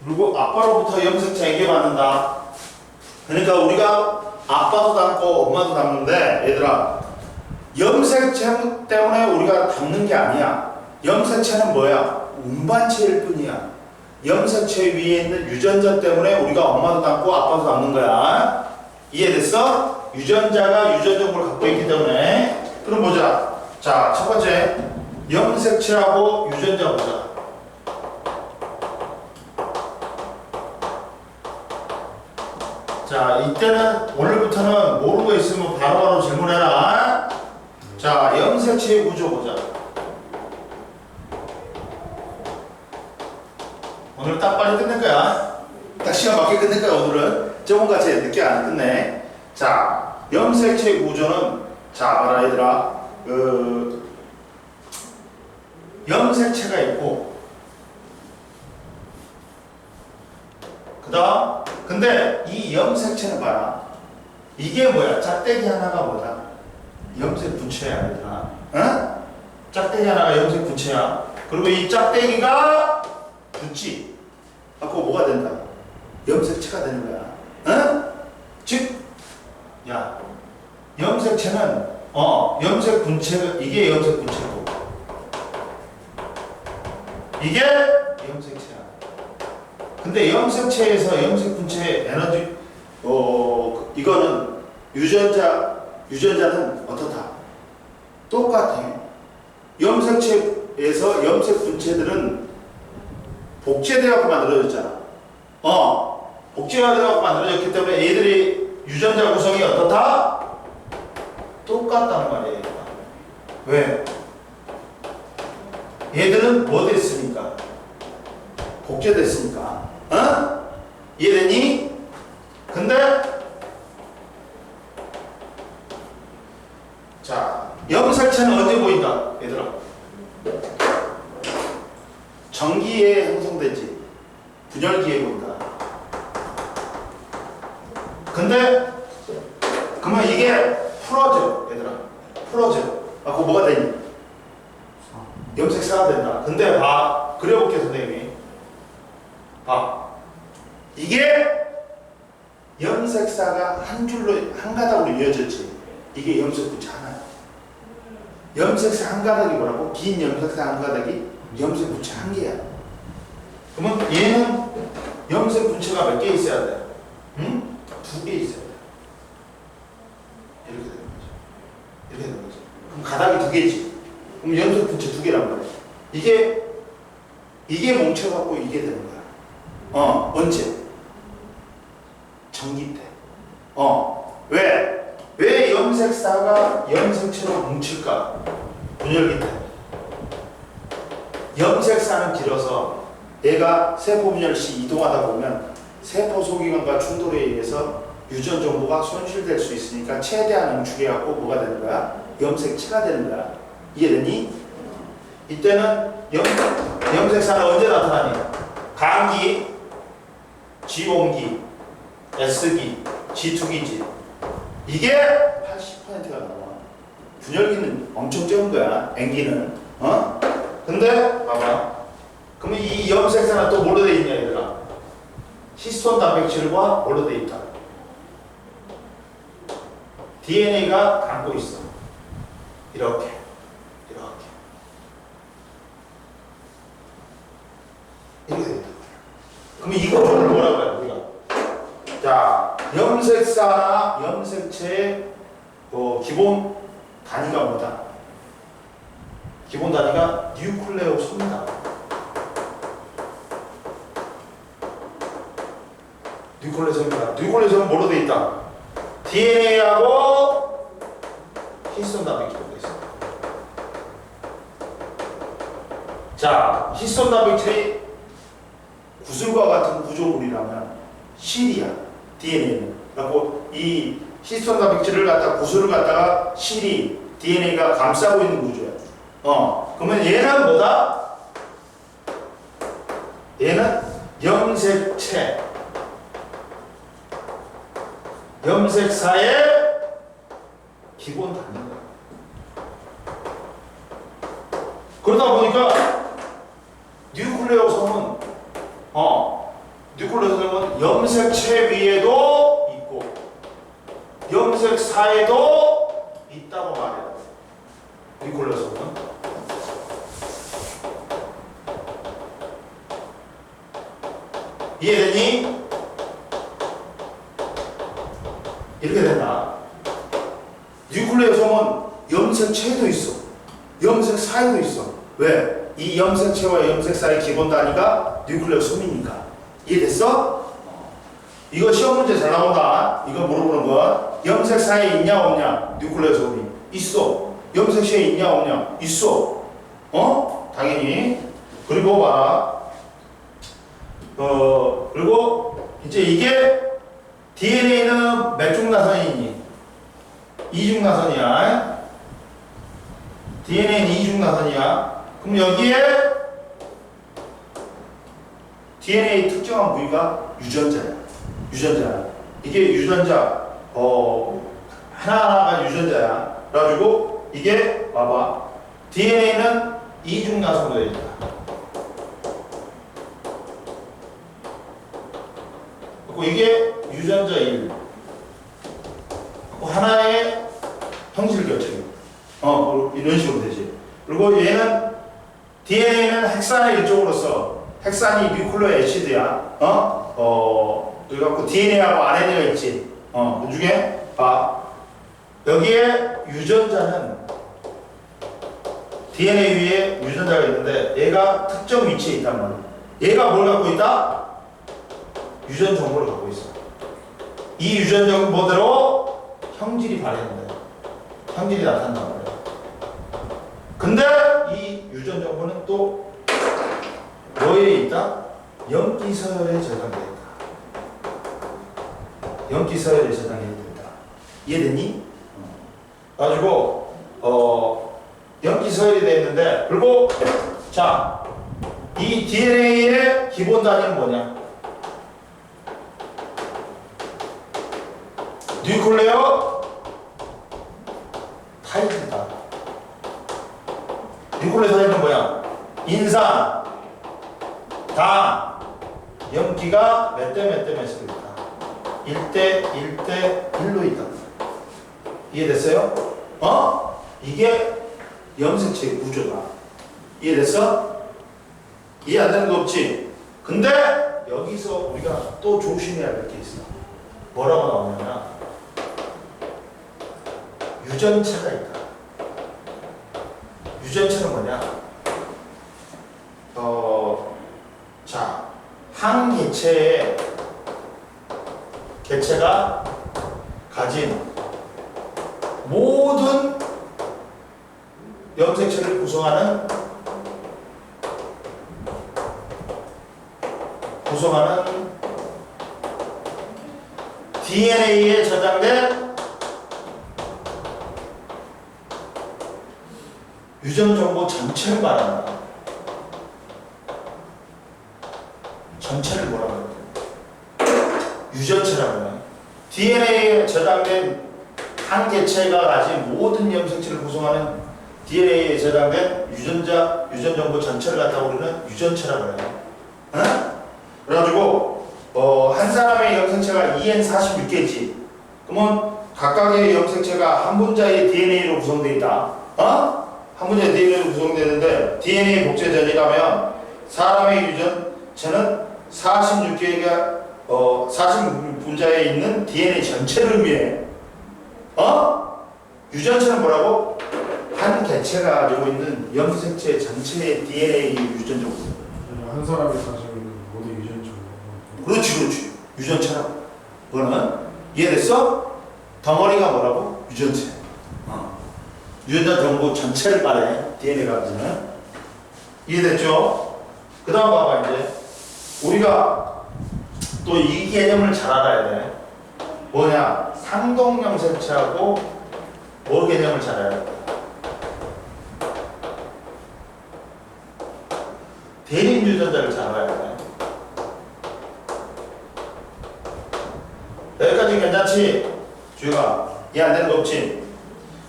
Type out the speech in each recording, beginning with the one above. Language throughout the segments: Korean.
그리고 아빠로부터 염색체에게 받는다. 그러니까 우리가 아빠도 닮고 엄마도 닮는데 얘들아 염색체 때문에 우리가 닮는 게 아니야. 염색체는 뭐야? 운반체일 뿐이야. 염색체 위에 있는 유전자 때문에 우리가 엄마도 닮고 아빠도 닮는 거야. 이해됐어? 유전자가 유전적으로 갖고 있기 때문에. 그럼 보자. 자, 첫 번째 염색체하고 유전자 보자. 자, 이때는 오늘부터는 모르는 거 있으면 바로바로 질문해라. 자, 염색체의 구조 보자. 오늘 딱 빨리 끝낼 거야. 딱 시간 맞게 끝낼 거야. 오늘은 저번같이 늦게 안 끝내. 자, 염색체의 구조는 자, 알아 얘들아. 염색체가 있고 그다음 근데 이 염색체는 봐라. 이게 뭐야? 짝대기 하나가 뭐다? 염색 분체야, 얘들아. 응? 짝대기 하나가 염색 분체야. 그리고 이 짝대기가 붙지. 아, 그거 뭐가 된다? 염색체가 되는 거야. 응? 즉, 야, 염색체는 염색 분체 이게 염색 분체고 이게 염색체야. 근데 염색체에서 염색 분체의 에너지 이거는 유전자는 어떻다? 똑같아. 염색체에서 염색 분체들은 복제되어 갖고 만들어졌잖아. 복제가 되어 만들어졌기 때문에 얘들이 유전자 구성이 어떻다? 똑같다는 말이에요. 왜? 얘들은 뭐 됐으니까? 복제됐으니까. 이해되니? 근데 자, 염색체는 언제 보인다? 얘들아. 전기에 형성되지. 분열기에 보인다. 근데 그러면 이게 풀어져. 얘들아. 풀어져. 아, 그거 뭐가 되니? 염색사가 된다. 근데 봐. 그려볼게 선생님이. 봐. 이게 염색사가 한 줄로 한 가닥으로 이어졌지. 이게 염색분체 하나야. 염색사 한 가닥이 뭐라고? 긴 염색사 한 가닥이 염색분체 한 개야. 그러면 얘는 염색분체가 몇 개 있어야 돼? 응? 2개 있어야 돼. 이렇게 되는 거죠. 이렇게 되는 거죠. 그럼 가닥이 2개지. 그럼 염색분체 2개란 말이야. 이게 뭉쳐갖고 이게 되는 거야. 언제? 전기 때. 왜 염색사가 염색체로 뭉칠까? 분열기 때. 염색사는 길어서 얘가 세포 분열 시 이동하다 보면 세포 소기관과 충돌에 의해서 유전 정보가 손실될 수 있으니까 최대한 응축해갖고 뭐가 되는 거야? 염색체가 되는 거야. 이해되니? 이때는 염색사는 언제 나타나니? 감기, G온기, S기, G2기지. 이게 80%가 나와. 분열기는 엄청 적은 거야. N기는. 근데 봐봐. 그러면 이 염색사는 또 뭘로 돼 있냐 얘들아? 히스톤 단백질과 뭘로 돼 있다? DNA가 감고 있어. 이렇게. 이렇게 됩니다. 그럼 이 구조를 뭐라고 해요, 우리가? 자, 염색사나 염색체의 기본 단위가 뭐다? 기본 단위가 뉴클레오소입니다. 뉴클레오소는 뭐로 돼 있다? DNA하고 히스톤 단백질로 돼 있어. 자, 히스톤 단백질이 구슬과 같은 구조물이라면 실이야. DNA는. 그리고 이 히스톤 단백질을 갖다가 구슬을 갖다가 실이 DNA가 감싸고 있는 구조야. 그러면 얘는 뭐다? 얘는 염색체. 염색사의 기본 단위다. 그러다 보니까 뉴클레오솜은 뉴클레오솜은 염색체 위에도 있고 염색사에도 있다고 말해요. 뉴클레오솜은. 이해되니? 이렇게 된다. 뉴클레오솜은 염색체에도 있어. 염색사에도 있어. 왜? 이 염색체와 염색사의 기본 단위가 뉴클레오솜이니까. 이해됐어? 이거 시험 문제 잘 나온다. 이거 물어보는 거. 염색사에 있냐 없냐? 뉴클레오솜이 있어. 염색체에 있냐 없냐? 있어. 당연히. 그리고 봐라. 그리고 이제 이게 DNA는 몇 중 나선이니? 2중 나선이야. DNA는 2중 나선이야. 그럼 여기에 DNA 특정한 부위가 유전자야. 유전자야. 이게 유전자, 하나하나가 유전자야. 그래가지고 이게 봐봐. DNA는 2중 나선으로 되어 있다. 그리고 이게 유전자 1. 하나의 형질 결정. 이런 식으로 되지. 그리고 얘는 DNA는 핵산의 일종으로서 핵산이 뉴클레오 애시드야. 그래갖고 DNA하고 RNA가 있지. 그 중에 봐. 여기에 유전자는 DNA 위에 유전자가 있는데 얘가 특정 위치에 있단 말이야. 얘가 뭘 갖고 있다? 유전 정보를 갖고 있어. 이 유전 정보대로 형질이 발현돼. 형질이 나타난단 말이야. 근데 이 유전 정보는 또 뭐에 있다? 염기서열에 저장되어 있다. 염기서열에 저장되어 있다. 이해되니? 가지고 염기서열이 되어 있는데, 그리고 자, 이 DNA의 기본 단위는 뭐냐? 뉴클레오 타입이다. 뉴클레오 타입은 뭐야? 인산, 당, 염기가 몇 대 몇 대 몇으로 있다. 1대 1대 1로 있다. 이해됐어요? 이게 염색체 구조다. 이해됐어? 이해 안 되는 거 없지? 근데 여기서 우리가 또 조심해야 될 게 있어. 뭐라고 나오냐면 유전체가 있다. 유전체는 뭐냐? 자, 한 개체의 개체가 가진 모든 염색체를 구성하는 DNA에 저장된 유전 정보 전체를 말한다. 전체를 뭐라고 해요? 유전체라고 해요. DNA에 저장된 한 개체가 가진 모든 염색체를 구성하는 DNA에 저장된 유전 정보 전체를 갖다 우리는 유전체라고 해요. 그래가지고 한 사람의 염색체가 2N46개지. 그러면 각각의 염색체가 한 분자의 DNA로 구성되어 있다. 한 분자의 DNA로 구성되는데 DNA 복제 전이라면 사람의 유전체는 46개가 46분자에 있는 DNA 전체를 의미해. 유전체는 뭐라고? 한 개체가 가지고 있는 염색체 전체의 DNA 유전 정보. 한 사람이 가지고 있는 모든 유전 정보. 그렇지. 유전체라고. 그거는 이해됐어? 덩어리가 뭐라고? 유전체. 유전자 정보 전체를 말해. DNA가 가지는. 이해됐죠? 그 다음 봐봐 이제. 우리가 또 이 개념을 잘 알아야 돼. 뭐냐? 상동염색체하고 뭐 개념을 잘 알아야 돼? 대립 유전자를 잘 알아야 돼. 여기까지 괜찮지? 주희가 이해 안 되는 거 없지?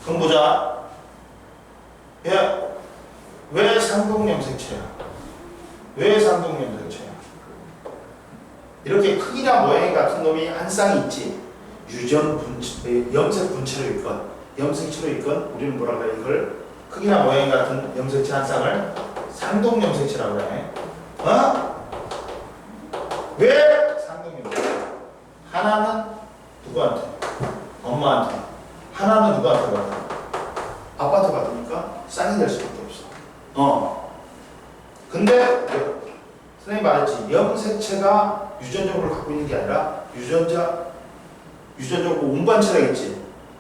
그럼 보자. 얘 왜 상동염색체야? 왜 상동염색체야? 이렇게 크기나 모양이 같은 놈이 한 쌍이 있지. 유전 분체, 염색 분체로 있건 염색체로 있건 우리는 뭐라 그래? 이걸 크기나 모양이 같은 염색체 한 쌍을 상동 염색체라고 그래. 왜 상동 염색체? 하나는 누구한테? 엄마한테. 하나는 누구한테 받아? 아빠한테 받으니까 쌍이 될 수밖에 없어. 근데 선생님이 말했지. 염색체가 유전적으로 갖고 있는 게 아니라 유전적으로 운반체라겠지.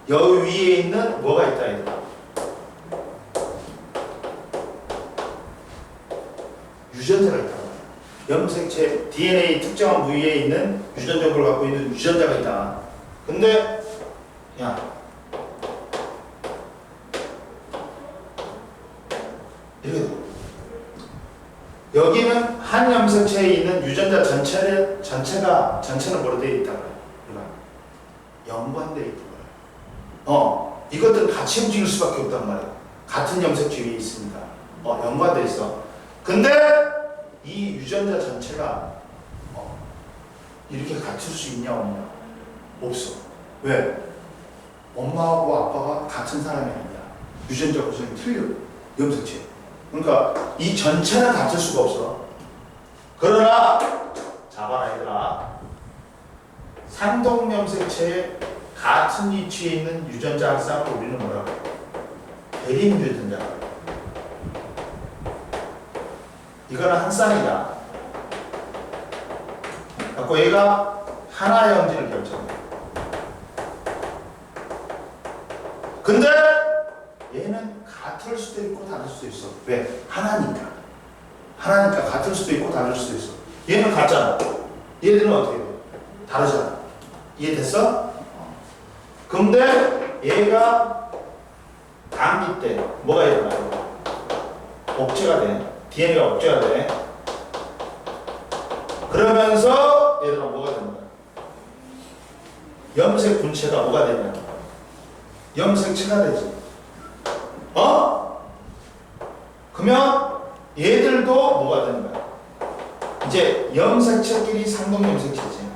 여기 위에 있는 뭐가 있다 얘들아. 유전자가 있다. 염색체 DNA 특정한 부위에 있는 유전적으로 갖고 있는 유전자가 있다. 근데 야 이렇게 돼. 여기는 한 염색체에 있는 유전자 전체는 뭐로 되어 있다 그래. 연관되어 있다 그래. 이것들은 같이 움직일 수밖에 없단 말이야. 같은 염색체 위에 있으니까. 연관되어 있어. 근데 이 유전자 전체가 이렇게 같을 수 있냐 없냐? 없어. 왜? 엄마하고 아빠가 같은 사람이 아니야. 유전자 구성이 틀려. 염색체. 그러니까 이 전체는 같을 수가 없어. 그러나 잡아라 얘들아. 상동 염색체의 같은 위치에 있는 유전자 한 쌍을 우리는 뭐라고 해? 대립 유전자. 이거는 한 쌍이다. 갖고 얘가 하나의 형질을 결정해. 근데 얘는 같을 수도 있고 다를 수도 있어. 왜? 하나니까. 하나니까 같을 수도 있고 다를 수도 있어. 얘는 같잖아. 얘들은 어떻게 돼? 다르잖아. 이해됐어? 근데 얘가 감기 때 뭐가 일어나요? 억제가 돼. DNA가 억제가 돼. 그러면서 얘들아 뭐가 되는 거야? 염색 분체가 뭐가 되냐? 염색체가 되지. 그러면 얘들도 뭐가 되는 거야? 이제 염색체끼리 상동 염색체지.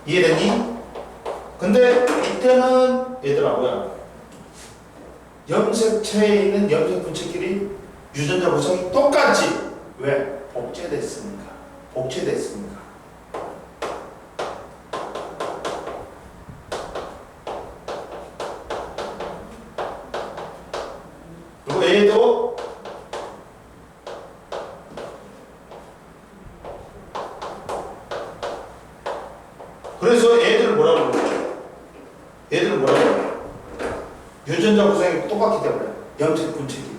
이해되니? 근데 이때는 얘들아 뭐야? 염색체에 있는 염색 분체끼리 유전자 구성이 똑같지. 왜? 복제됐으니까. 복제됐으니까. 그리고 얘도 그래서 애들을 뭐라고 그러죠? 애들을 뭐라고 그래요? 유전자 구성이 똑같기 때문에 염색 분체끼리.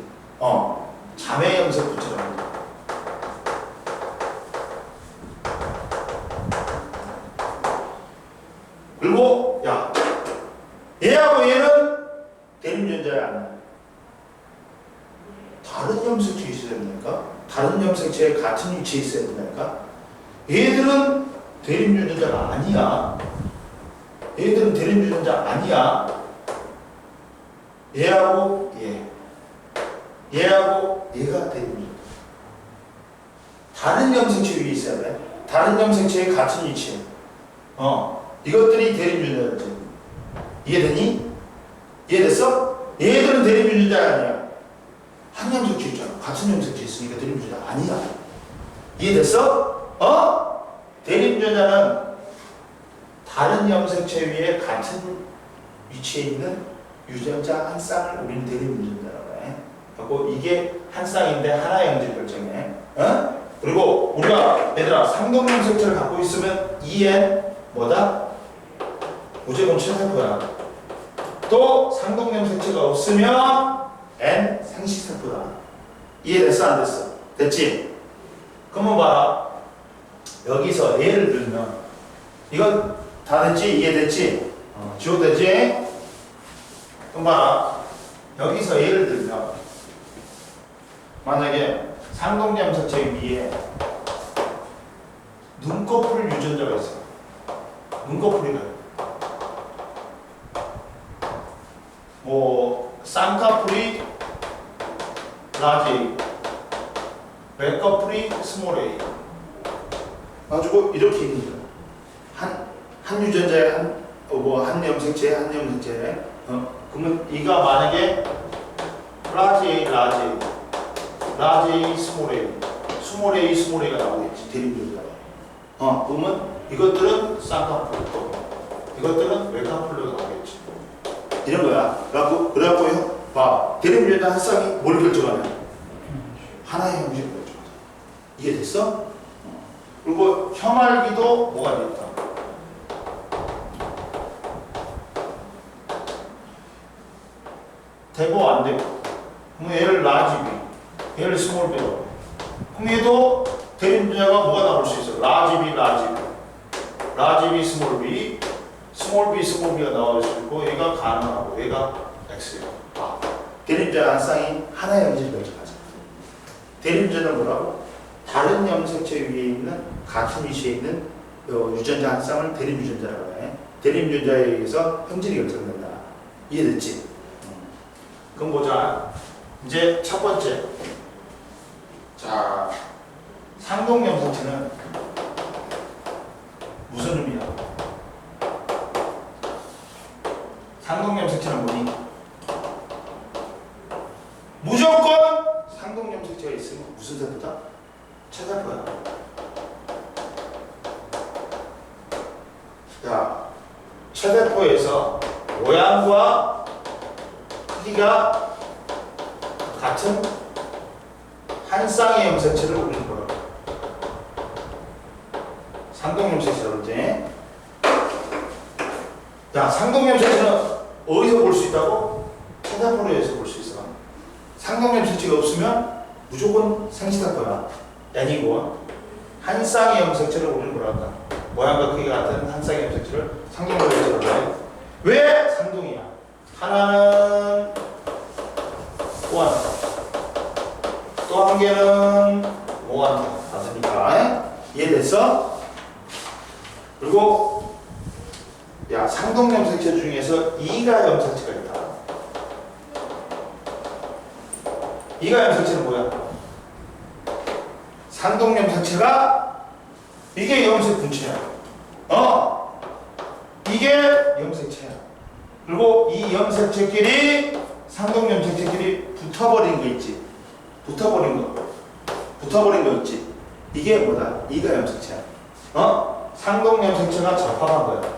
자매 염색 분체라고 합니다. 그리고 야 얘하고 얘는 대립 유전자야 아니야? 다른 염색체에 있어야 됩니까? 다른 염색체에 같은 위치에 있어야 됩니까? 얘들은 대립 유전자가 아니야. 얘들은 대립 유전자 아니야. 얘하고 얘하고 얘가 대립 유전자. 다른 염색체 위에 있어야 돼. 다른 염색체의 같은 위치에. 이것들이 대립 유전자지. 이해되니? 이해됐어? 얘들은 대립 유전자가 아니야. 한 염색체 있잖아. 같은 염색체 있으니까 대립 유전자 아니야. 이해됐어? 대립 유전자는 다른 염색체 위에 같은 위치에 있는 유전자 한 쌍을 우리는 대립 유전자라고 해. 그리고 이게 한 쌍인데 하나의 형질 결정해. 그리고 우리가 얘들아 상동 염색체를 갖고 있으면 EN 뭐다? 우제본체 세포야. 또 상동 염색체가 없으면 N 생식세포다. 이해됐어 안 됐어? 됐지? 그러면 봐라. 여기서 예를 들면 이건 다 됐지? 이해됐지? 지워됐지? 그럼 봐라. 여기서 예를 들면 만약에 상동 염색체 위에 눈꺼풀 유전자가 있어. 눈꺼풀이가 뭐 쌍꺼풀이 라지 A, 배꺼풀이 스몰 A. 가지고 이렇게 있는 거야. 한 유전자에 한 염색체에 한 염색체에 그러면 이가 만약에 라지 A, 라지 A, 라지 A, 스몰 A, 스몰 A가 나오겠지. 대립 유전자가. 그러면 이것들은 쌍꺼풀로, 이것들은 외곽풀로 나오겠지. 이런 거야. 그래갖고 봐. 대립 유전자 한 쌍이 뭘 결정하냐? 하나의 형식을 결정하자. 이해됐어? 그리고 혐알기도 뭐가 되겠다. 되고 안 되고. 그럼 얘를 라지 B, 얘를 스몰 B로. 그럼 얘도 대립 유전자가 뭐가 나올 수 있어? 라지 B, 라지 B, 라지 B, 스몰 B, 스몰 B, 스몰 B가 나올 수 있고 얘가 가능하고 얘가 X예요. 대립 유전자 한 쌍이 하나의 형식을 결정하자. 대립 유전자는 뭐라고? 다른 염색체 위에 있는 같은 위치에 있는 유전자 한 쌍을 대립 유전자라고 해. 대립 유전자에 의해서 형질이 결정된다. 이해됐지? 그럼 보자. 이제 첫 번째. 자, 상동 염색체는 무슨 의미야? 상동 염색체는 뭐니? 무조건 상동 염색체가 있으면 무슨 세포다? 체세포야. 야, 체세포에서 모양과 크기가 같은 한 쌍의 염색체를 우리는 뭐라고? 상동 염색체라고 그러지? 야, 상동 염색체는 어디서 볼 수 있다고? 체세포에서 볼 수 있어. 상동 염색체가 없으면 무조건 생시세포야. N이고 한 쌍의 염색체를 우리는 뭐라 한다? 모양과 크기가 같은 한 쌍의 염색체를 상동 염색체라고 해. 왜 상동이야? 하나는 또한 또 한 개는 뭐가 같으니까. 이해됐어? 그리고 야, 상동 염색체 중에서 이가 염색체가 있다. 이가 염색체는 뭐야? 상동 염색체가 이게 염색 분체야. 이게 염색체야. 그리고 이 염색체끼리 상동 염색체끼리 붙어버린 거 있지. 붙어버린 거 있지. 이게 뭐다? 이가 염색체야. 상동 염색체가 접합한 거야.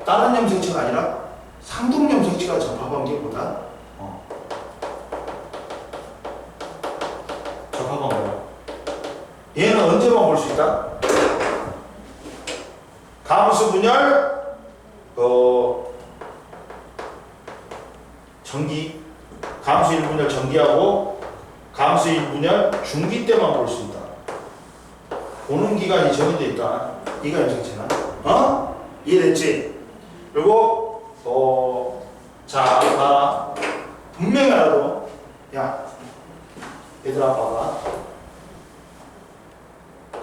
다른 염색체가 아니라 상동 염색체가 접합한 게 뭐다? 접합한 거야. 얘는 언제만 볼 수 있다? 감수 분열, 전기, 감수 1분열 전기하고 감수 1분열 중기 때만 볼 수 있다. 보는 기간이 정해져 있다. 이가 염색체나. 이해됐지? 그리고 자, 봐라. 분명히 알아도 야, 얘들아 봐봐.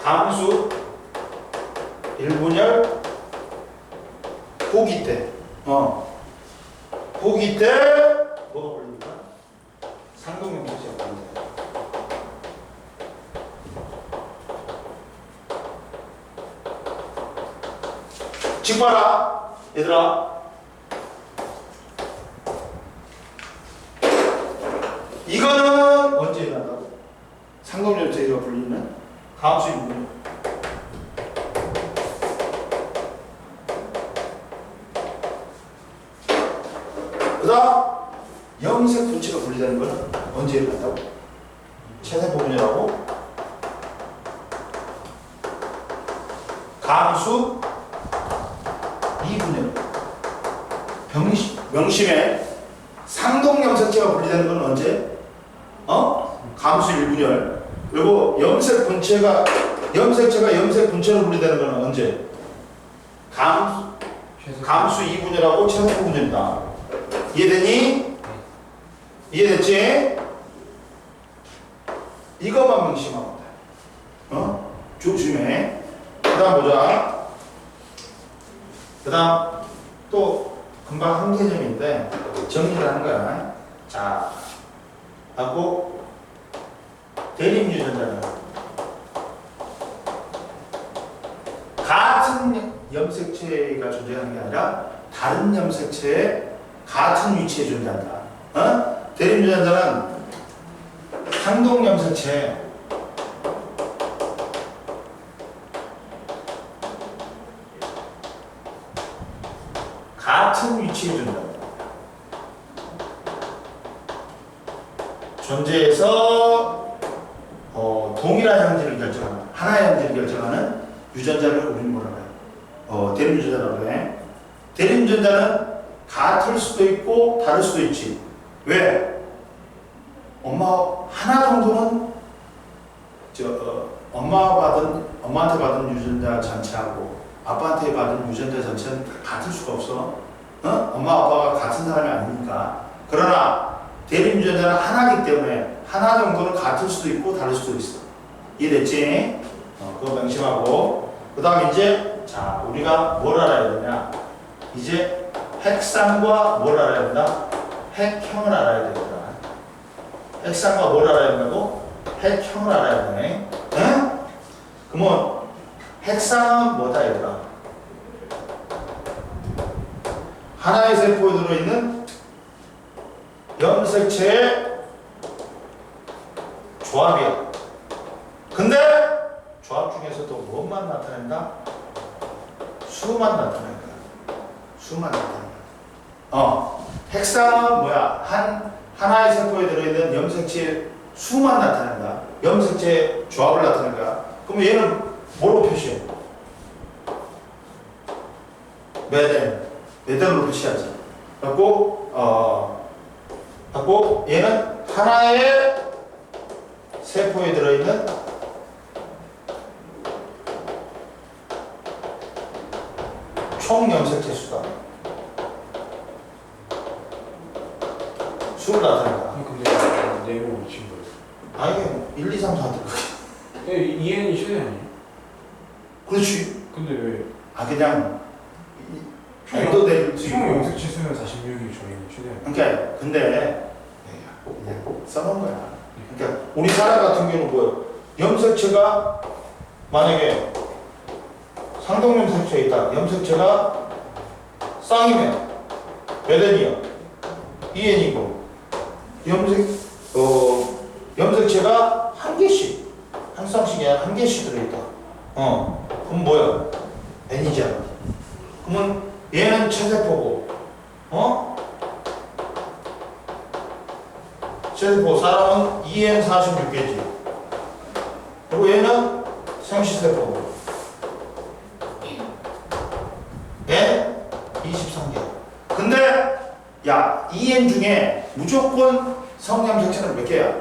감수 1분열 호기 때 호기 때 뭐가 걸립니까? 상동 염색체가 걸립니다. 지금 봐라 얘들아. 이거는 언제 일어난다고? 상동 염색체가 불리는 감수 1분열. 그다음 염색 분체가 분리되는 건 언제 일어난다고? 체세포 분열하고 감수 2분열. 명심해. 상동 염색체가 분리되는 건 언제? 감수 1분열. 그리고 염색체가 염색 분체로 분리되는 건 언제? 감수 2분열하고 체세포 분열이다. 이해되니? 이해됐지? 이것만 명심하면 돼. 조심해. 그 다음 보자. 그 다음 또 금방 한 개념인데 정리를 하는 거야. 자, 하고 대립 유전자는 같은 염색체가 존재하는 게 아니라 다른 염색체의 같은 위치에 존재한다. 대립유전자는 상동 염색체 같은 위치에 존재해서 동일한 형질을 결정하는 하나의 형질을 결정하는 유전자를 우리는 뭐라고 해요? 대립유전자라고 해. 대립유전자는 같을 수도 있고 다를 수도 있지. 왜? 하나 정도는 엄마한테 받은 유전자 전체하고 아빠한테 받은 유전자 전체는 같을 수가 없어. 엄마 아빠가 같은 사람이 아니니까. 그러나 대립유전자는 하나이기 때문에 하나 정도는 같을 수도 있고 다를 수도 있어. 이해됐지? 그거 명심하고. 그 다음 이제 자 우리가 뭘 알아야 되냐? 이제 핵상과 뭘 알아야 된다? 핵형을 알아야 되겠다. 핵상과 뭘 알아야 된다고? 핵형을 알아야 되네. 그러면 핵상은 뭐다 얘들아? 하나의 세포에 들어있는 염색체의 조합이야. 근데 조합 중에서도 뭐만 나타낸다? 수만 나타낸다. 수만 나타낸다. 핵상은 뭐야? 하나의 세포에 들어있는 염색체의 수만 나타낸다. 염색체의 조합을 나타낸 거야. 그럼 얘는 뭐로 표시해? 메덴으로 표시하지. 갖고 얘는 하나의 세포에 들어있는 총 염색체 수다. 수를 나타낸다. 근데 내용을 미친 거예요. 아니 1, 2, 3, 4 네, EN이 최대 아니에요? 그렇지. 근데 왜? 그냥 엔도 될 총 염색체 수는 46이 저희는 최대 아니에요? 그러니까 근데 그냥 써놓은 거야. 그러니까 우리 사람 같은 경우는 뭐예요? 염색체가 만약에 상동 염색체에 있다. 염색체가 쌍이면 메덴이요. EN이고 염색체가 한 개씩 한 쌍씩이 아니라 한 개씩 들어있다. 그럼 뭐야? N이잖아. 그러면 얘는 체세포고, 체세포 사람은 EN 46개지. 그리고 얘는 생시세포고, N 23개. 근데 야, EN 중에 무조건 성염색체는 몇 개야?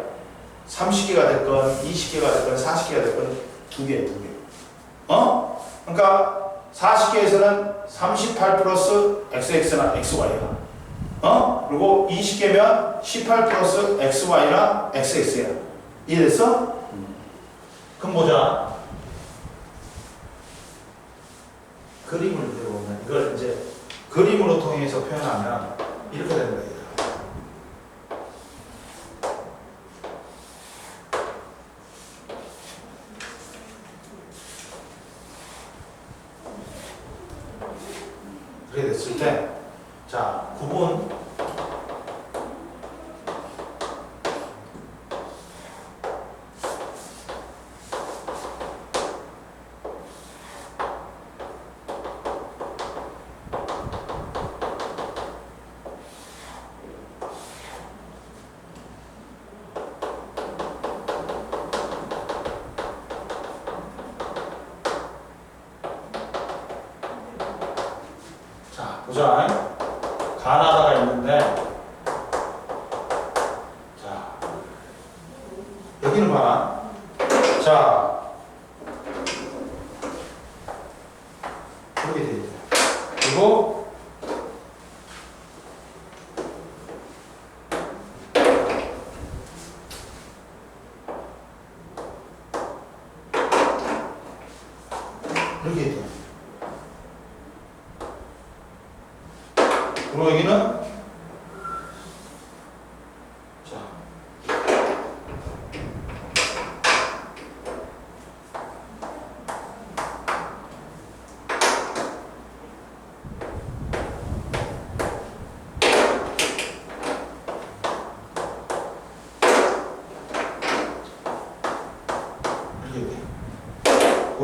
30개가 됐건 20개가 됐건 40개가 됐건 2개. 그러니까 40개에서는 38 플러스 XX나 XY야. 그리고 20개면 18 플러스 XY나 XX야. 이해됐어? 그럼 보자. 그림을 보면 이걸 이제 그림으로 통해서 표현하면 이렇게 되는 거예요. 그렇게 됐을 때, 자, 구분. 보자. 가나다가 있는데, 자, 여기는 봐라. 자, 이렇게 돼 있죠. 그리고, 이렇게 있죠. 그리고 여기는 자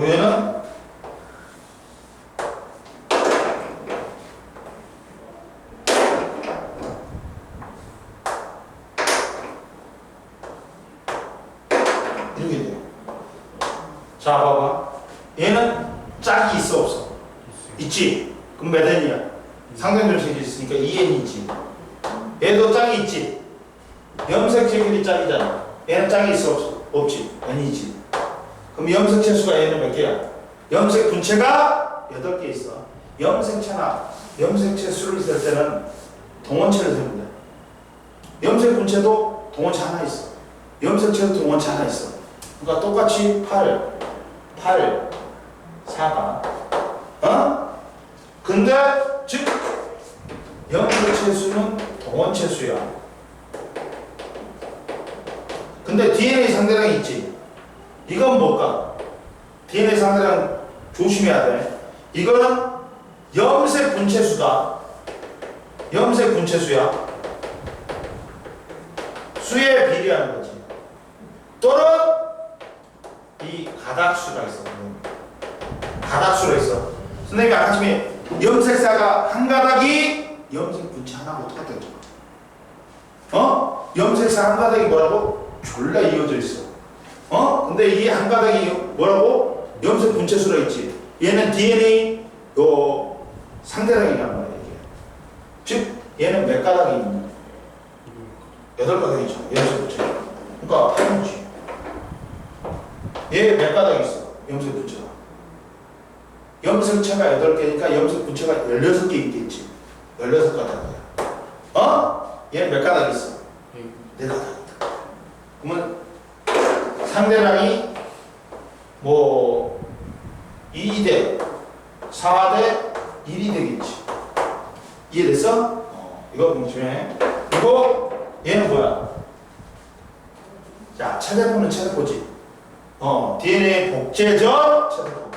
얘는 이렇게 돼요. 자, 봐봐. 얘는 짝이 있어 없어? 있지. 그럼 몇 n이야? 상대점색이 있으니까 2n이지. 얘도 짝이 있지. 염색체끼리 짝이잖아. 얘는 짝이 있어 없어? 없지. n이지. 그럼 염색체 수가 얘는 몇 개야? 염색 분체가 8개 있어. 염색체나 염색체 수를 셀 때는 동원체를 세면 돼. 염색 분체도 동원체 하나 있어. 염색체도 동원체 하나 있어. 그러니까 똑같이 8, 4가. 어? 근데 즉 염색체 수는 동원체 수야. 근데 DNA 상대량이 있지. 이건 뭘까? DNA 상대량 조심해야 돼. 이거는 염색 분체수다. 염색 분체수야. 수에 비례하는 거지. 또는 이 가닥수가 있어. 가닥수가 있어. 선생님이 아까 전에 염색사가 한 가닥이 염색 분체 하나하고 똑같다고 했잖아. 어? 염색사 한 가닥이 뭐라고? 졸라 이어져 있어. 어? 근데 이 한 가닥이 뭐라고? 염색 분체수라 있지. 얘는 DNA 요 상대량이란 말이야 이게. 즉 얘는 몇 가닥이 있는? 8가닥이죠. 염색 분체. 그러니까 8이지. 얘 몇 가닥이 있어? 염색 분체가. 염색체가 8개니까 염색 분체가 16개 있겠지. 16가닥이야. 어? 얘 몇 가닥 있어? 4가닥. 그러면 상대량이 뭐 2대 4대 1이 되겠지. 이해됐어? 이거 공중해. 그리고 얘는 뭐야? 자, 체대포는 체대포지. DNA 복제전 체대포.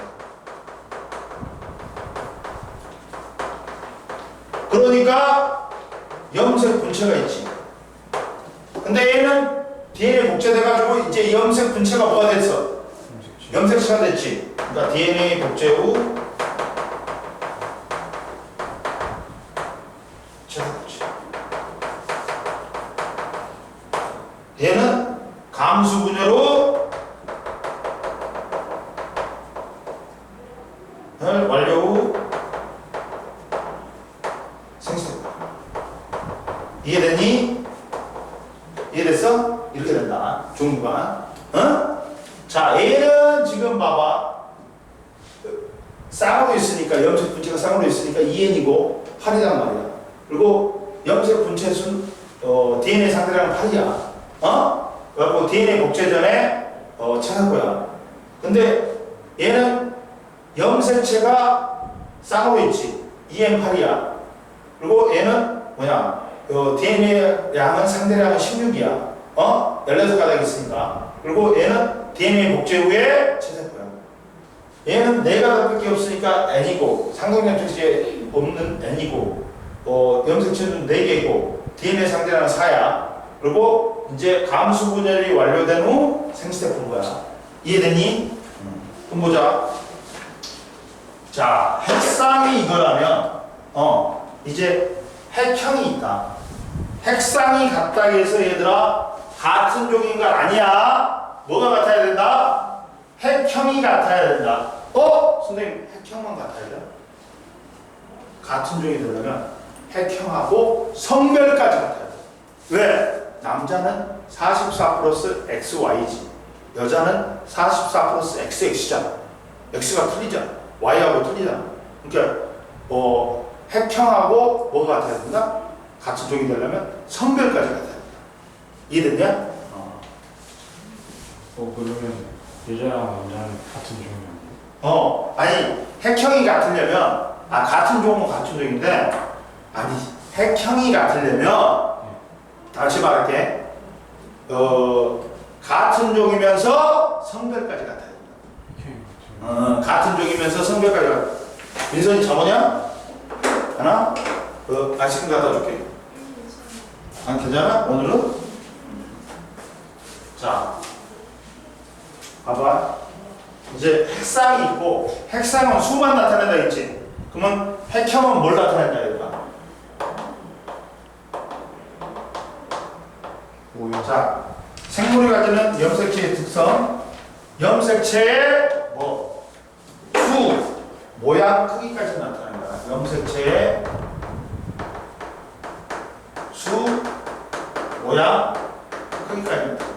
그러니까 염색 분체가 있지. 근데 얘는 DNA 복제돼가지고 이제 염색 분체가 뭐가 됐어? 염색체가 됐지. 그러니까 DNA 복제 후 체대포체. 얘는 감수 분해로 완료 후 생수대포. 이해되니? 이해됐어? 이렇게 된다. 종류가. 어? 자, 얘는 지금 봐봐. 쌍으로 있으니까, 염색 분체가 쌍으로 있으니까 2n이고 8이란 말이야. 그리고 염색 분체 순, DNA 상대량은 8이야. 어? 그리고 DNA 복제 전에, 찾을 거야. 근데 얘는 염색체가 쌍으로 있지. 2n8이야. 그리고 얘는 뭐냐? DNA 양은 상대량은 16이야. 16가닥이 있으니까. 그리고 얘는 DNA 복제 후에 체세포야. 얘는 4가닥밖에 없으니까 N이고, 상성염색체 없는 N이고, 염색체는 4개고, DNA 상대량은 4야. 그리고 이제 감수 분열이 완료된 후 생스테포인 거야. 이해되니? 그럼 보자. 자, 핵상이 이거라면, 이제 핵형이 있다. 핵상이 같다 해서 얘들아 같은 종인가 아니야. 뭐가 같아야 된다? 핵형이 같아야 된다. 선생님 핵형만 같아야 돼? 같은 종이 되려면 핵형하고 성별까지 같아야 돼. 왜? 남자는 44 플러스 XY지. 여자는 44 플러스 XX잖아. X가 틀리잖아. Y하고 틀리잖아. 그러니까 핵형하고 뭐가 같아야 된다? 같은 종이 되려면 성별까지 같아야 된다. 이해됐냐? 그러면 여자랑 남자는 같은 종이 아니에요? 아니 핵형이 같으려면 같은 종은 같은 종인데 아니 핵형이 같으려면 다시 말할게. 같은 종이면서 성별까지 같아야 된다. 같은 종이면서 성별까지 같아. 민선이 잡으냐? 하나? 아이스크림 갖다 줄게. 안 괜찮아? 오늘은? 자, 봐봐. 이제 핵상이 있고 핵상은 수만 나타낸다 했지. 그러면 핵형은 뭘 나타낸다 이거야? 자, 생물이 가지는 염색체의 특성, 염색체의 뭐 수, 모양, 크기까지 나타낸다. 염색체의 수, 모양, 크기까지 나타낸다.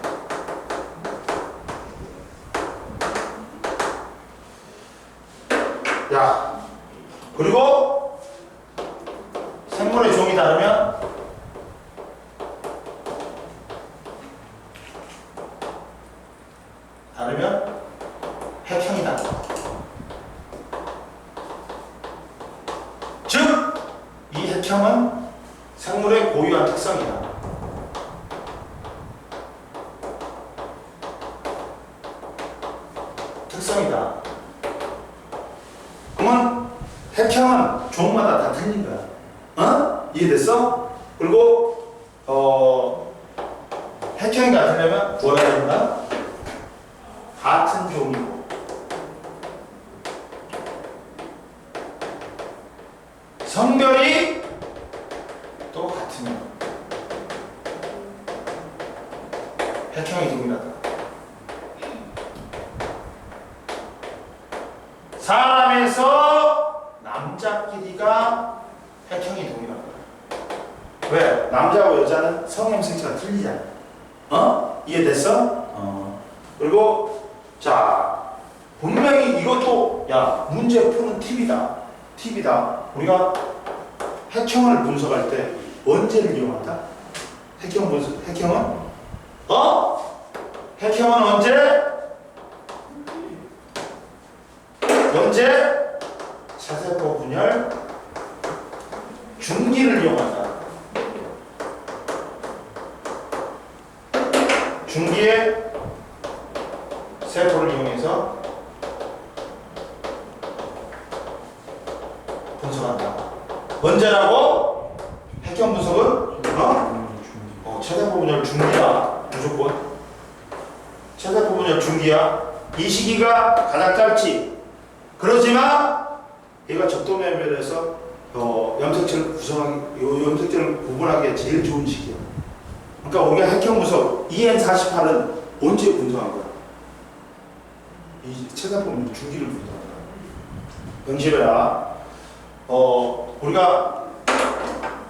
야, 그리고 생물의 종이 다르면 핵형이다. 즉, 이 핵형은 생물의 고유한 특성이다. 특성이다. 그러면 핵형은 종마다 다 틀린 거야. 어? 이해됐어? 그리고 핵형이 나타내면 뭐라 해야 된다? 같은 종이고 성별이 또 같으면 핵형이 동일하다. 사람에서 남자끼리가 핵형이 동일하다. 왜? 남자하고 여자는 성형색체가 틀리잖아. 어? 이해됐어? 그리고 자, 분명히 이것도 야 문제 푸는 팁이다. 우리가 핵형을 분석할 때 언제를 이용한다? 핵형 분석, 핵형은 핵형은 언제? 차세포 분열 중기를 이용한다. 중기의 세포를 이용해서 분석한다. 언제라고? 핵형 분석은 차세포 분열 중기야. 무조건 차세포 분열 중기야. 이 시기가 가장 짧지. 그렇지만 얘가 적도면면에서 염색체를 염색체를 구분하기에 제일 좋은 시기야. 그러니까 우리가 핵형 분석 EN48은 언제 분석한 거야? 이 차세포 중기를 분석한다. 명심해라. 우리가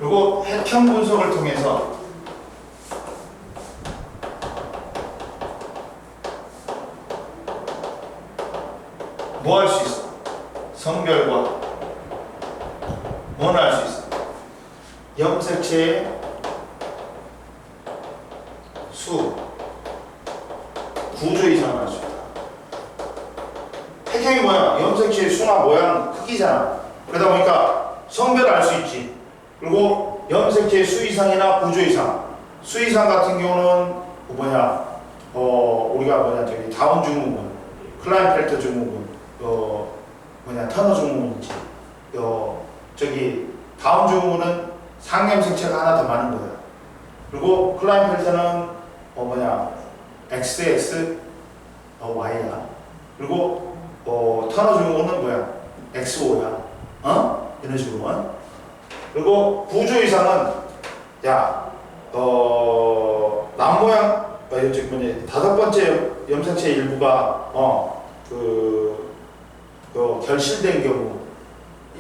그리고 핵형 분석을 통해서 뭐 할 수 있어? 성별과 뭐는 알 수 있어? 염색체의 수, 구조 이상을 알 수 있다. 핵형이 뭐야? 염색체의 수나 모양, 크기잖아. 그러다 보니까 성별을 알 수 있지. 그리고 염색체의 수 이상이나 구조 이상. 수 이상 같은 경우는 우리가 저기 다운 증후군, 클라인펠터 증후군, 터너 증후군이지. 저기 다운 증후군은 상염색체가 하나 더 많은 거야. 그리고 클라인펠터는 XX Y야. 그리고 터너 증후군은 뭐야? XO야. 이런 식으로. 그리고 구조 이상은 남모양 다섯 번째 염색체 일부가 결실된 경우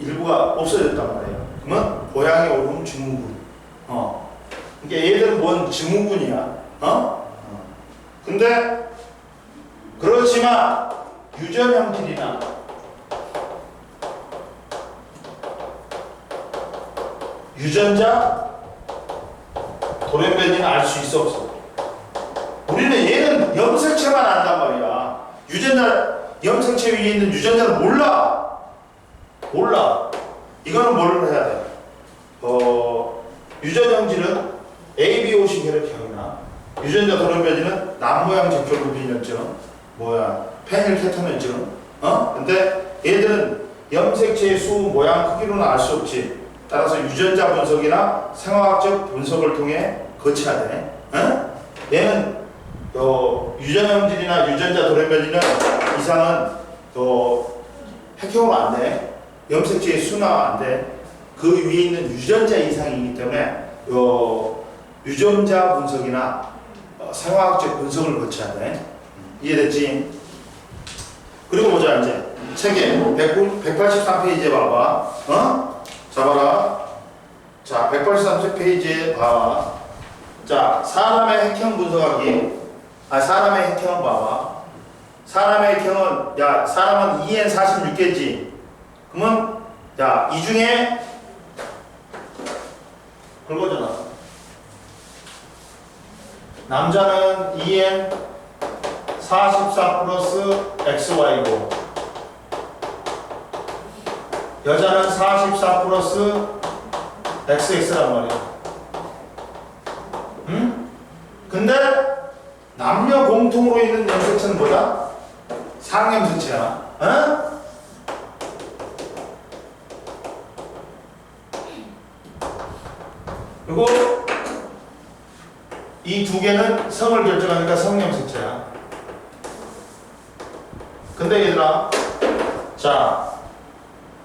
일부가 없어졌단 말이에요. 그러면 고양이 오름 증후군. 그러니까 얘들은 뭔 증후군이야. 근데 그렇지만 유전형질이나 유전자 돌연변이는 알 수 있어 없어? 우리는 얘는 염색체만 안단 말이야. 염색체 위에 있는 유전자는 몰라. 이거는 뭘 해야 돼? 유전형질은 ABO식 혈액형이나 유전자 돌연변이는 남모양 적혈구 빈혈증, 페닐케토닌증. 근데 얘들은 염색체의 수, 모양, 크기로는 알 수 없지. 따라서 유전자 분석이나 생화학적 분석을 통해 거쳐야 돼. 얘는 유전형질이나 유전자 돌연변이는 이상은 핵형으로 안 돼. 염색체의 순화가 안 돼. 그 위에 있는 유전자 이상이기 때문에 유전자 분석이나 생화학적 분석을 거쳐야 돼. 이해됐지? 그리고 보자 이제 책에 183페이지에 봐봐. 잡아라. 자, 183페이지에 봐. 자, 사람의 핵형 분석하기. 사람의 핵형은 봐봐. 사람의 핵형은, 야, 사람은 EN46개지. 그러면, 야, 이 중에, 그거잖아. 남자는 EN44 플러스 XY고, 여자는 44 플러스 XX란 말이야. 응? 근데, 남녀 공통으로 있는 염색체는 뭐다? 상염색체야. 어? 그리고 이 두 개는 성을 결정하니까 성염색체야. 근데 얘들아, 자,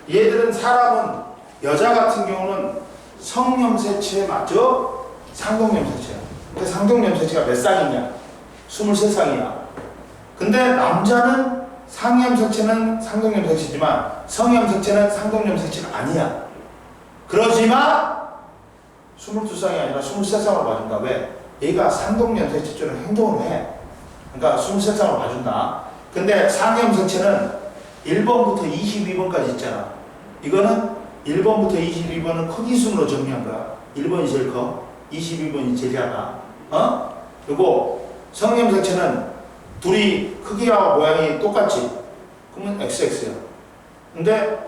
얘들은 사람은 여자 같은 경우는 성염색체 맞죠? 상동염색체야. 근데 상동염색체가 몇 쌍이냐? 23쌍이야. 근데 남자는 상염색체는 상동염색체지만 성염색체는 상동염색체가 아니야. 그러지만 22쌍이 아니라 23쌍으로 봐준다. 왜? 얘가 상동염색체처럼 행동을 해. 그러니까 23쌍으로 봐준다. 근데 상염색체는 1번부터 22번까지 있잖아. 이거는 1번부터 22번은 크기 순으로 정리한 거야. 1번이 제일 커. 22번이 제일 작아. 그리고 성염색체는 둘이 크기와 모양이 똑같지. 그러면 XX야. 근데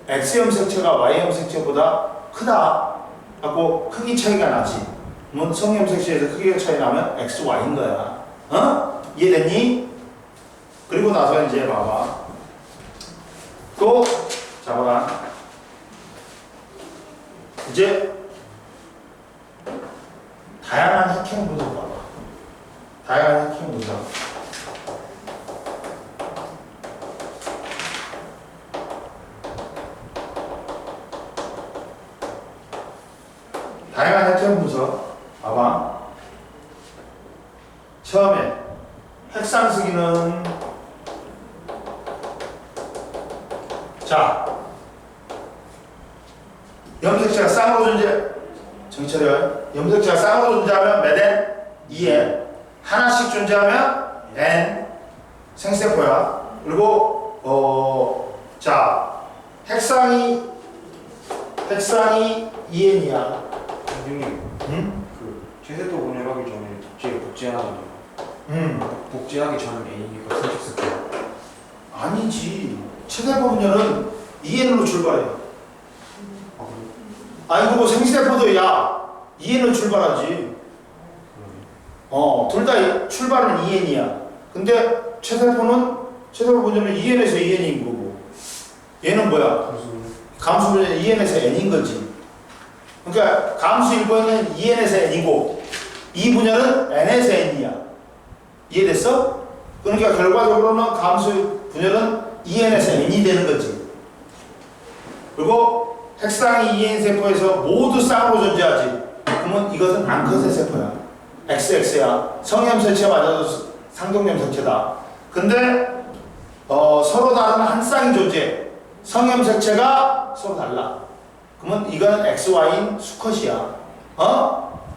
X염색체가 Y염색체보다 크다 하고 크기 차이가 나지. 그러면 성염색체에서 크기가 차이 나면 XY인 거야. 이해됐니? 그리고 나서 이제 봐봐. 또 잡아라. 이제 다양한 핵형 분석 봐봐. 다양한 핵형 분석. 다양한 핵형 분석 봐봐. 처음에 핵상수기는 자, 염색체가 쌍으로 존재. 정찰을 염색체가 쌍으로 존재하면 몇 N? 2N. 하나씩 존재하면 N. 생세포야. 그리고 자, 핵상이 2N이야. 선생님, 응? 그 최세도 분열하기 전에 복제하잖아요. 복제하기 전에 A니까 선택스게요. 아니지. 체세포 분열은 2N으로 출발해. 아니 그리고 생세포도 야 2N으로 출발하지. 둘 다 출발은 2N이야. 근데 체세포 분열은 2N에서 2N인 거고, 얘는 뭐야? 감수 분열은 2N에서 N인 거지. 그러니까 감수 1번은 2N에서 N이고 2분열은 N에서 N이야. 이해됐어? 그러니까 결과적으로는 감수 분열은 2N에서 N이 되는 거지. 그리고 핵상이 2N 세포에서 모두 쌍으로 존재하지. 그러면 이것은 앙컷의 세포야. XX야. 성염색체 맞아도 상동염색체다. 근데 서로 다른 한 쌍이 존재. 성염색체가 서로 달라. 그러면 이거는 XY인 수컷이야.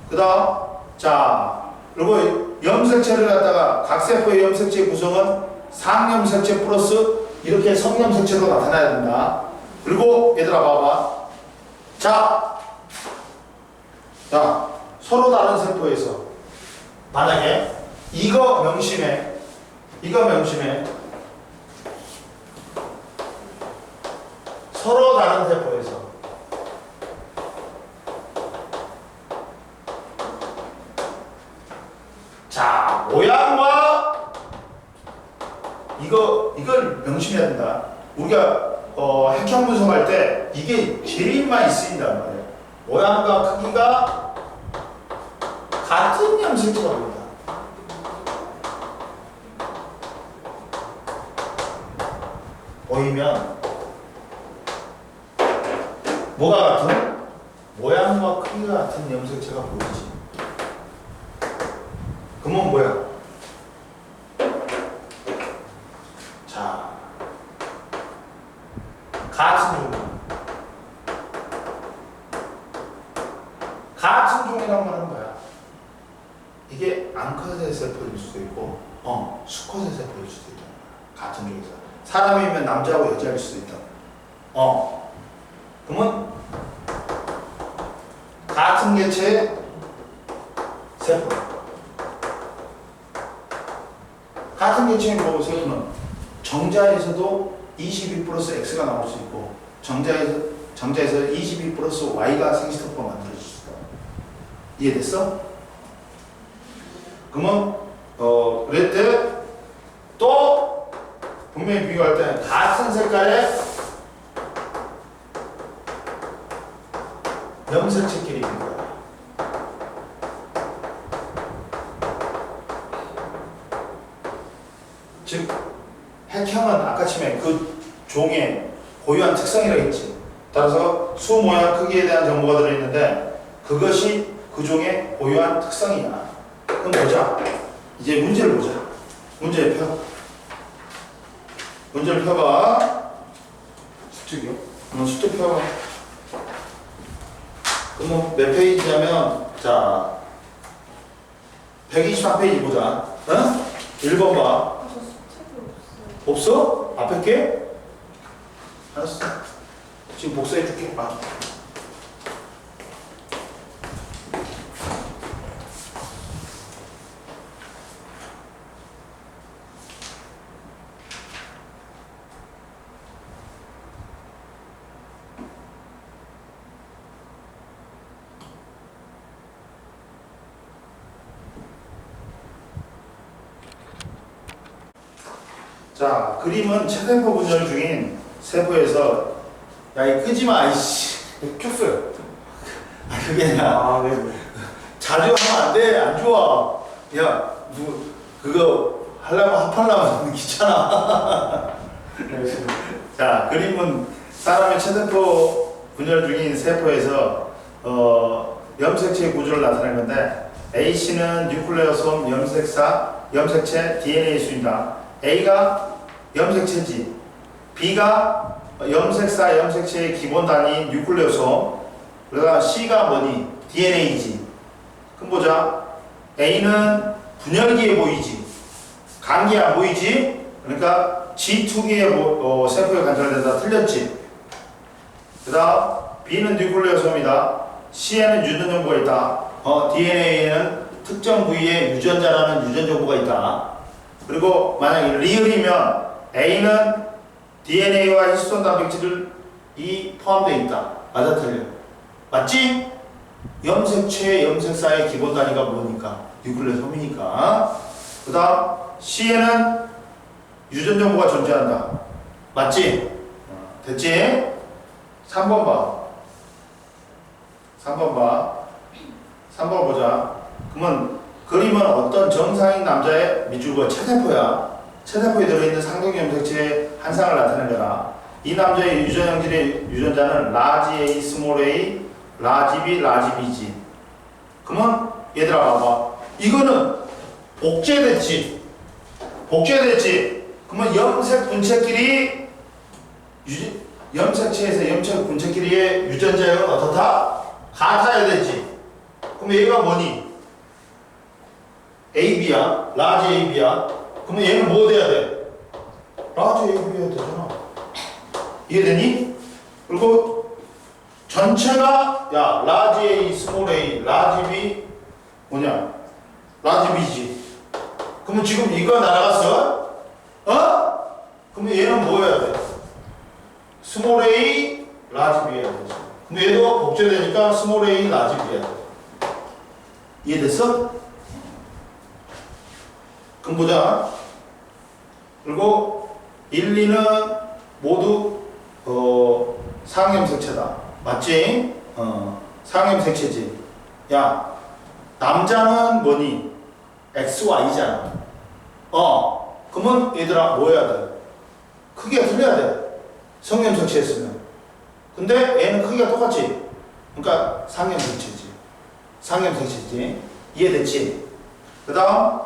그 다음 자, 그리고 염색체를 갖다가 각 세포의 염색체 구성은 상염색체 플러스 이렇게 성염색체로 나타나야 된다. 그리고 얘들아 봐봐. 자, 서로 다른 세포에서 만약에 이거 명심해. 서로 다른 세포에서 자, 모양과 이걸 명심해야 된다. 우리가 핵형 분석할 때 이게 제일 많이 쓰인단 말이에요. 모양과 크기가 같은 염색체가 보인다. 보이면 뭐가 같은? 모양과 크기가 같은 염색체가 보이지. 그러면 뭐야? 자, 같은 종류. 같은 종이란 말은 뭐야? 이게 암컷의 세포일 수도 있고, 수컷의 세포일 수도 있다. 같은 종에서. 사람이면 남자하고 여자일 수도 있다. 그러면 같은 개체의 세포. 같은 개체의 세포는 정자에서도 22 플러스 X가 나올 수 있고, 정자에서 22 플러스 Y가 생시토포가 만들어질 수 있다. 이해됐어? 그러면 그럴 때 또 분명히 비교할 때 같은 색깔의 염색체끼리 비교해. 즉 핵형은 아까 처음에 그 종의 고유한 특성이라고 했지. 따라서 수 모양 크기에 대한 정보가 들어있는데 그것이 그 종의 고유한 특성이야. 그럼 보자. 이제 문제를 보자. 문제 펴. 문제를 펴봐. 수특이요? 수특 펴봐. 그럼 몇 페이지냐면, 자, 123페이지 보자. 1번 봐. 저 책이 없어요. 없어? 앞에 게? 알았어. 지금 복사해 줄게. 봐. 자, 그림은 체세포 분열 중인 세포에서, 야, 이 끄지 마, 이씨. 켰어요. 그게 아니라, 네네. 자주 하면 안 돼. 안 좋아. 야, 그거 하려면 합하려면 귀찮아. 네. 자, 그림은 사람의 체세포 분열 중인 세포에서 염색체의 구조를 나타낸 건데, A씨는 뉴클레오솜 염색체 DNA 수입니다. A가 염색체지, B가 염색사 염색체의 기본 단위인 뉴클레오솜, 그러다 C가 뭐니? DNA지. 그럼 보자. A는 분열기에 보이지, 간기에 안 보이지. 그러니까 G2기의 세포에 관찰된다. 틀렸지. 그 다음 B는 뉴클레오솜이다. C에는 유전 정보가 있다. DNA에는 특정 부위에 유전자라는 유전 정보가 있다. 그리고 만약에 리을이면 A는 DNA와 히스톤 단백질이 포함되어 있다. 맞아, 틀려? 맞지? 염색체의 염색사의 기본 단위가 뭐니까? 뉴클레오솜이니까. 그 다음 C에는 유전 정보가 존재한다. 맞지? 됐지? 3번 봐. 3번 봐. 3번 보자. 그러면 그림은 어떤 정상인 남자의 밑줄과 체세포야. 체세포에 들어있는 상동 염색체의 한 쌍을 나타낸 거다. 이 남자의 유전형질의 유전자는 라지 A, 스몰 a, 라지 B, 라지 B지. 그러면 얘들아 봐봐. 이거는 복제됐지. 복제됐지. 그러면 염색 분체끼리 염색체에서 염색 분체끼리의 유전자형은 어떻다? 같아야 되지. 그럼 얘가 뭐니? AB야. 라지 AB야. 그러면 얘는 뭐 돼야 돼? 라지 AB여야 되잖아. 이해되니? 그리고 전체가 야 라지 A, 스몰 a, 라지 B 뭐냐? 라지 B지. 그러면 지금 이거 날아갔어? 그러면 얘는 뭐 해야 돼? 스몰 a, 라지 B 해야 되지. 근데 얘도 복제되니까 스몰 a, 라지 B 해야 돼. 이해됐어? 그럼 보자. 그리고 1, 2는 모두 상염색체다. 맞지? 상염색체지. 야, 남자는 뭐니? XY잖아. 그러면 얘들아 뭐 해야 돼? 크기가 틀려야 돼. 성염색체였으면. 근데 얘는 크기가 똑같지. 그러니까 상염색체지. 상염색체지. 이해됐지? 그 다음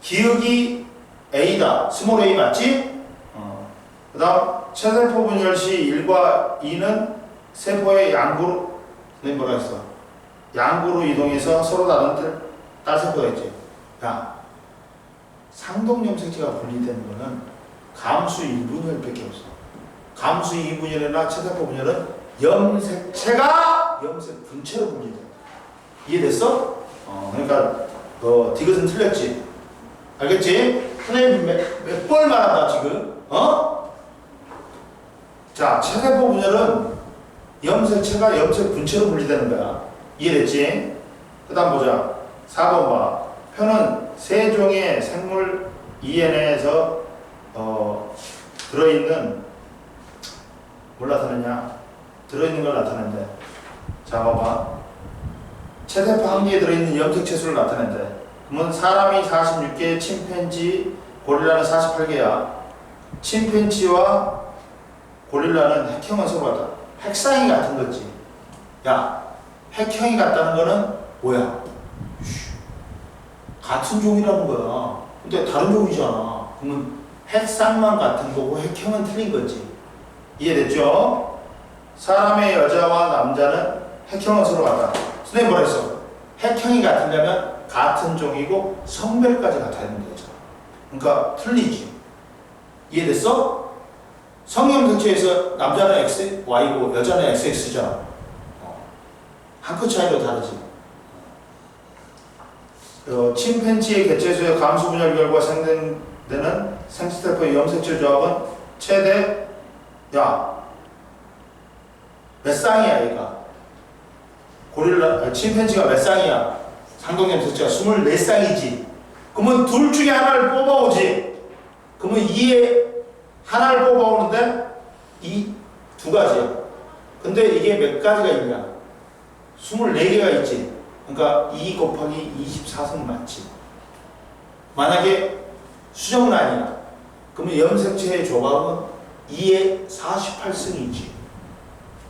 기역이 A다. 스몰 a 맞지? 그 다음 체세포 분열 시 1과 2는 세포의 양구로 뭐라 했어? 양구로 이동해서 서로 다른 딸세포가 있지. 야, 상동염색체가 분리되는 거는 감수 1분열밖에 없어. 감수 2분열이나 체세포 분열은 염색체가 염색 분체로 분리돼. 이해됐어? 그러니까 디귿은 틀렸지. 알겠지? 선생님 몇 번 말한다 지금. 자, 체세포 분열은 염색체가 염색 분체로 분리되는 거야. 이해됐지? 그 다음 보자. 4번 봐. 표는 세 종의 생물 ENA에서 들어있는 뭘 나타내냐? 들어있는 걸 나타낸대. 자, 봐봐. 체세포 한 개에 들어있는 염색체수를 나타낸대. 그러면 사람이 46개, 침팬지, 고릴라는 48개야. 침팬지와 고릴라는 핵형은 서로 같다. 핵상이 같은 거지. 야, 핵형이 같다는 거는 뭐야? 같은 종이라는 거야. 근데 다른 종이잖아. 그러면 핵상만 같은 거고 핵형은 틀린 거지. 이해됐죠? 사람의 여자와 남자는 핵형은 서로 같다. 선생님 뭐라 했어? 핵형이 같으려면 같은 종이고 성별까지 같아야 되는 거죠. 그러니까 틀리지. 이해됐어? 성염색체에서 남자는 XY고 여자는 XX잖아. 한 끗 차이로 다르지. 침팬지의 개체수의 감수 분열 결과 생성되는 생스테포의 염색체 조합은 최대 몇 쌍이야 얘가? 침팬지가 몇 쌍이야? 상동염색체가 24쌍이지. 그러면 둘 중에 하나를 뽑아오지. 그러면 이에 하나를 뽑아오는데 이 두 가지야. 근데 이게 몇 가지가 있냐? 24개가 있지. 그러니까 2 곱하기 24승 맞지. 만약에 수정란이야. 그러면 염색체의 조합은 2에 48승이지.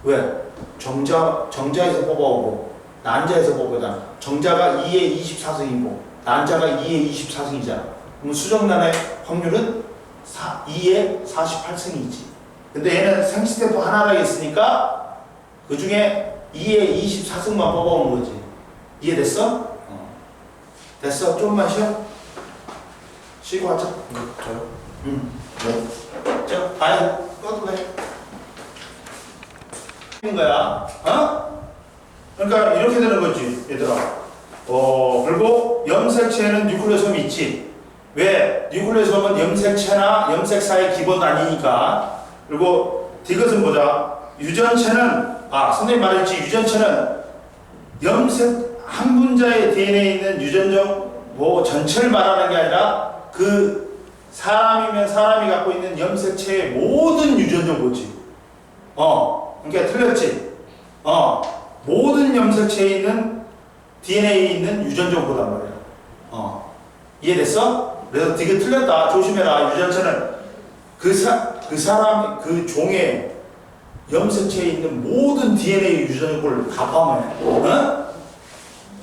왜? 정자에서 뽑아오고 난자에서 뽑아오잖아. 정자가 2에 24승이고 난자가 2에 24승이잖아. 그럼 수정란의 확률은 2에 48승이지. 근데 얘는 생스테포 하나가 있으니까 그 중에 2에 24승만 뽑아오는 거지. 이해됐어? 됐어? 좀만 쉬어? 쉬고 하자. 저요? 네. 자, 아이, 꺼도 돼. 인 거야. 그러니까 이렇게 되는 거지, 얘들아. 그리고 염색체에는 뉴클레오솜이 있지. 왜? 뉴클레오솜은 염색체나 염색사의 기본 아니니까. 그리고 디귿은 보자. 유전체는 선생님 말했지. 유전체는 염색 한 분자의 DNA에 있는 유전적 전체를 말하는 게 아니라 그 사람이면 사람이 갖고 있는 염색체의 모든 유전 정보지. 그러니까 틀렸지. 모든 염색체에 있는 DNA에 있는 유전 정보단 말이야. 이해됐어? 그래서 되게 틀렸다. 조심해라. 유전체는 그 사람, 그 종의 염색체에 있는 모든 DNA 유전 정보를 다 포함해.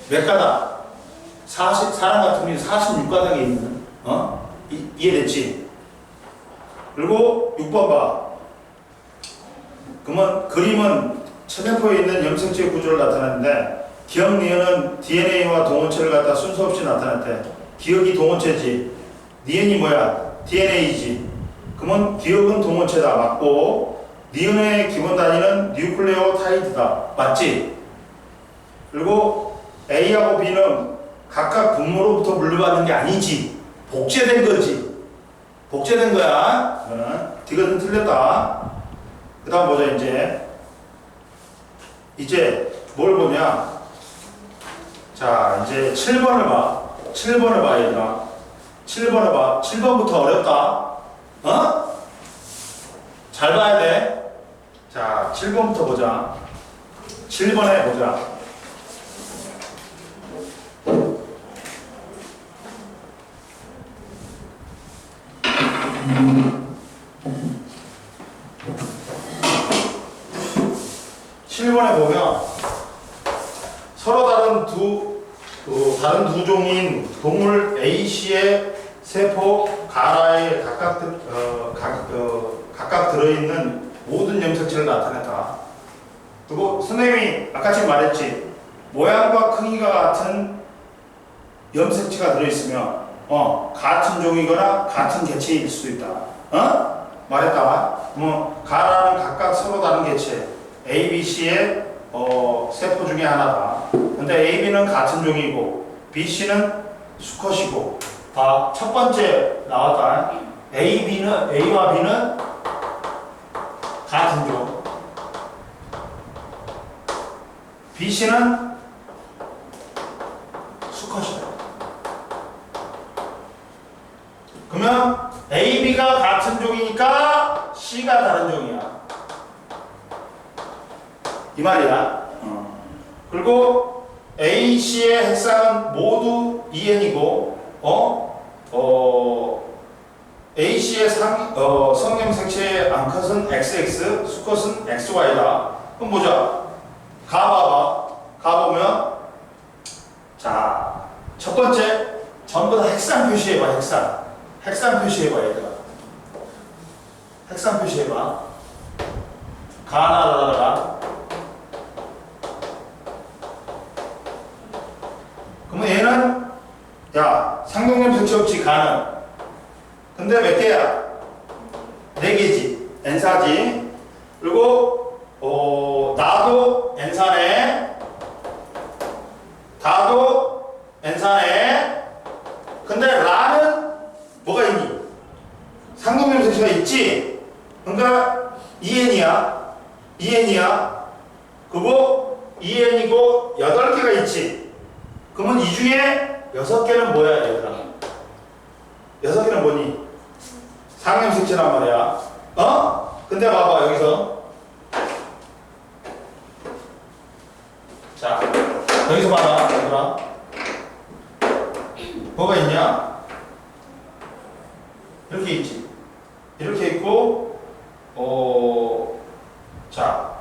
몇 가닥? 사람 같은 경우는 46가닥에 있는, 이해됐지? 그리고 6번 봐. 그러면 그림은 체세포에 있는 염색체 구조를 나타내는데, 기억, 니은은 DNA와 동원체를 갖다 순서 없이 나타냈대. 기억이 동원체지. 니은이 뭐야? DNA지. 그러면 기억은 동원체다. 맞고, 니은의 기본 단위는 뉴클레오타이드다. 맞지? 그리고 A하고 B는 각각 분모로부터 분류받는 게 아니지. 복제된 거지. 복제된 거야. 이거는 디귿은 틀렸다. 그 다음 보자. 이제 뭘 보냐. 자, 이제 7번을 봐. 7번을 봐, 얘들아. 7번을 봐. 7번부터 어렵다. 잘 봐야 돼. 자, 7번부터 보자. 7번에 보자. 7번에 보면 서로 다른 두 종인 동물 A, C의 세포 가라에 각각 들어있는 모든 염색체를 나타냈다. 그리고 선생님이 아까 지금 말했지, 모양과 크기가 같은 염색체가 들어있으면 같은 종이거나 같은 개체일 수도 있다. 말했다. 가라는 각각 서로 다른 개체 A, B, C의 세포 중에 하나다. 근데 A, B는 같은 종이고 B, C는 수컷이고. 첫 번째 나왔다. A와 B는 같은 종. B, C는 수컷이다. 그러면 A, B가 같은 종이니까 C가 다른 종이야. 이 말이야. 그리고 A, C의 핵상은 모두 EN이고, A, C의 성염색체의 암컷은 XX, 수컷은 XY다. 그럼 보자. 가보면, 자, 첫 번째, 전부 다 핵상 표시해봐, 핵상. 핵상 표시해봐, 얘들아. 핵상 표시해봐. 가나다라라. 그러면 얘는, 상경염색체 없지, 가는. 근데 몇 개야? 4개지. N사지. 그리고, 나도 N사네. 다도 N사네. 근데 라는 뭐가 있니? 상경염색체가 있지? 그러니까 EN이야. 그리고 EN이고 8개가 있지. 그러면 이 중에 6개는 뭐야, 얘들아? 6개는 뭐니? 상염색체란 말이야. 근데 봐봐, 여기서. 자, 여기서 봐라, 얘들아. 뭐가 있냐? 이렇게 있지. 이렇게 있고, 자,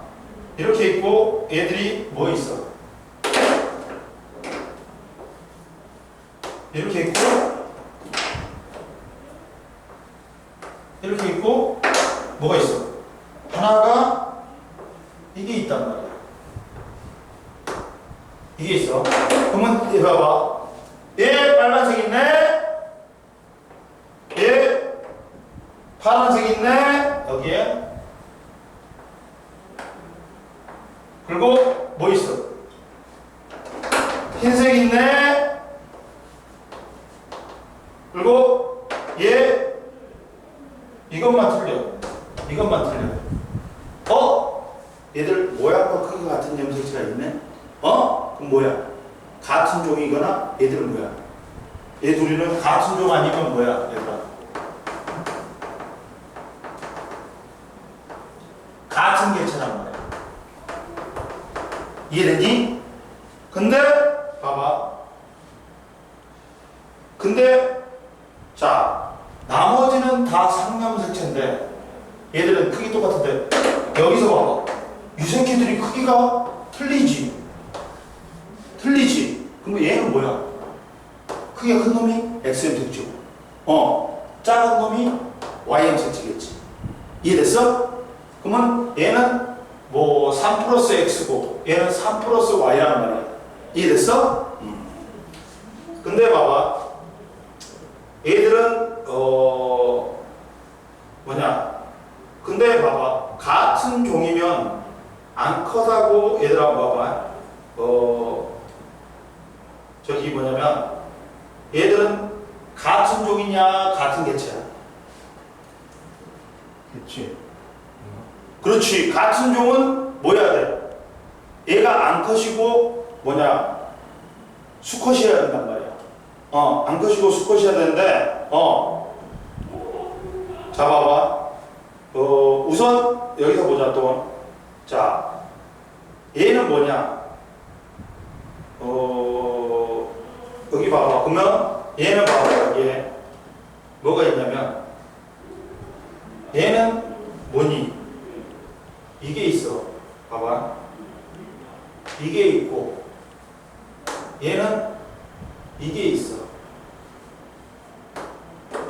이렇게 있고, 얘들이 뭐 있어? 이렇게 있고, 이렇게 있고, 뭐가 있어? 하나가 이게 있단 말이야. 이게 있어. 그러면 얘 봐봐. 얘 빨간색 있네. 얘 파란색 있네. 여기에. 그리고 뭐 있어? 흰색 있네. 그리고 얘 이것만 틀려. 얘들 모양과 크기가 같은 염색체가 있네. 그럼 뭐야? 같은 종이거나 얘들은 뭐야? 얘 둘이는 같은 종 아니면 뭐야? 얘들아. 같은 개체란 말이야. 이해되니? 근데 봐봐. 자, 나머지는 다 상염색체인데 얘들은 크기 똑같은데 여기서 봐봐. 이 새끼들이 크기가 틀리지. 그럼 얘는 뭐야? 크기가 큰 놈이 X염색체고, 작은 놈이 Y염색체겠지. 이해됐어? 그러면 얘는 뭐 3 플러스 X고 얘는 3 플러스 Y라는 말이야. 이해됐어? 근데 봐봐. 얘들은 근데 봐봐. 같은 종이면 암컷하고 얘들하고 봐봐. 저기 뭐냐면 얘들은 같은 종이냐 같은 개체야? 그렇지. 같은 종은 뭐 해야 돼? 얘가 암컷이고 수컷이어야 된단 말이야. 암컷이고 수컷이어야 되는데 자 봐봐. 우선 여기서 보자 또. 자, 얘는 뭐냐? 여기 봐봐. 그러면 얘는 봐봐. 여기에 뭐가 있냐면 얘는 뭐니? 이게 있어. 봐봐. 이게 있고 얘는 이게 있어.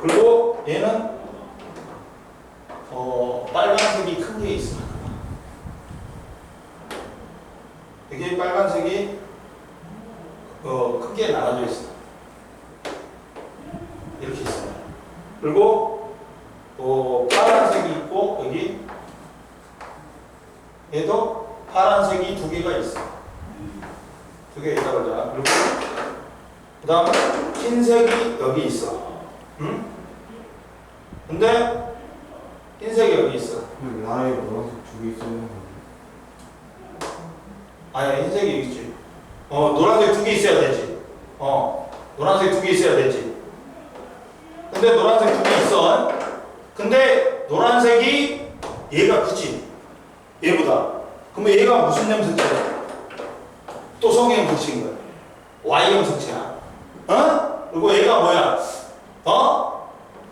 그리고 얘는 빨간색이 큰 게 있어. 이게 빨간색이 크게 나눠져 있어. 이렇게 있어요. 그리고 파란색이 있고 여기 얘도 파란색이 두 개가 있어. 두 개 있다 보자. 그리고 그 다음 흰색이 여기 있어. 응? 근데 흰색이 여기 있어. 라에 노란색 두 개 있는 거. 아니 흰색이 여기 있지. 노란색 두 개 있어야 되지. 노란색 두 개 있어야 되지. 근데 노란색 두 개 있어. 근데 노란색이 얘가 크지. 얘보다. 그러면 얘가 무슨 염색체야? 또 성형 색체인 거야. Y형 색체야. 그리고 얘가 뭐야?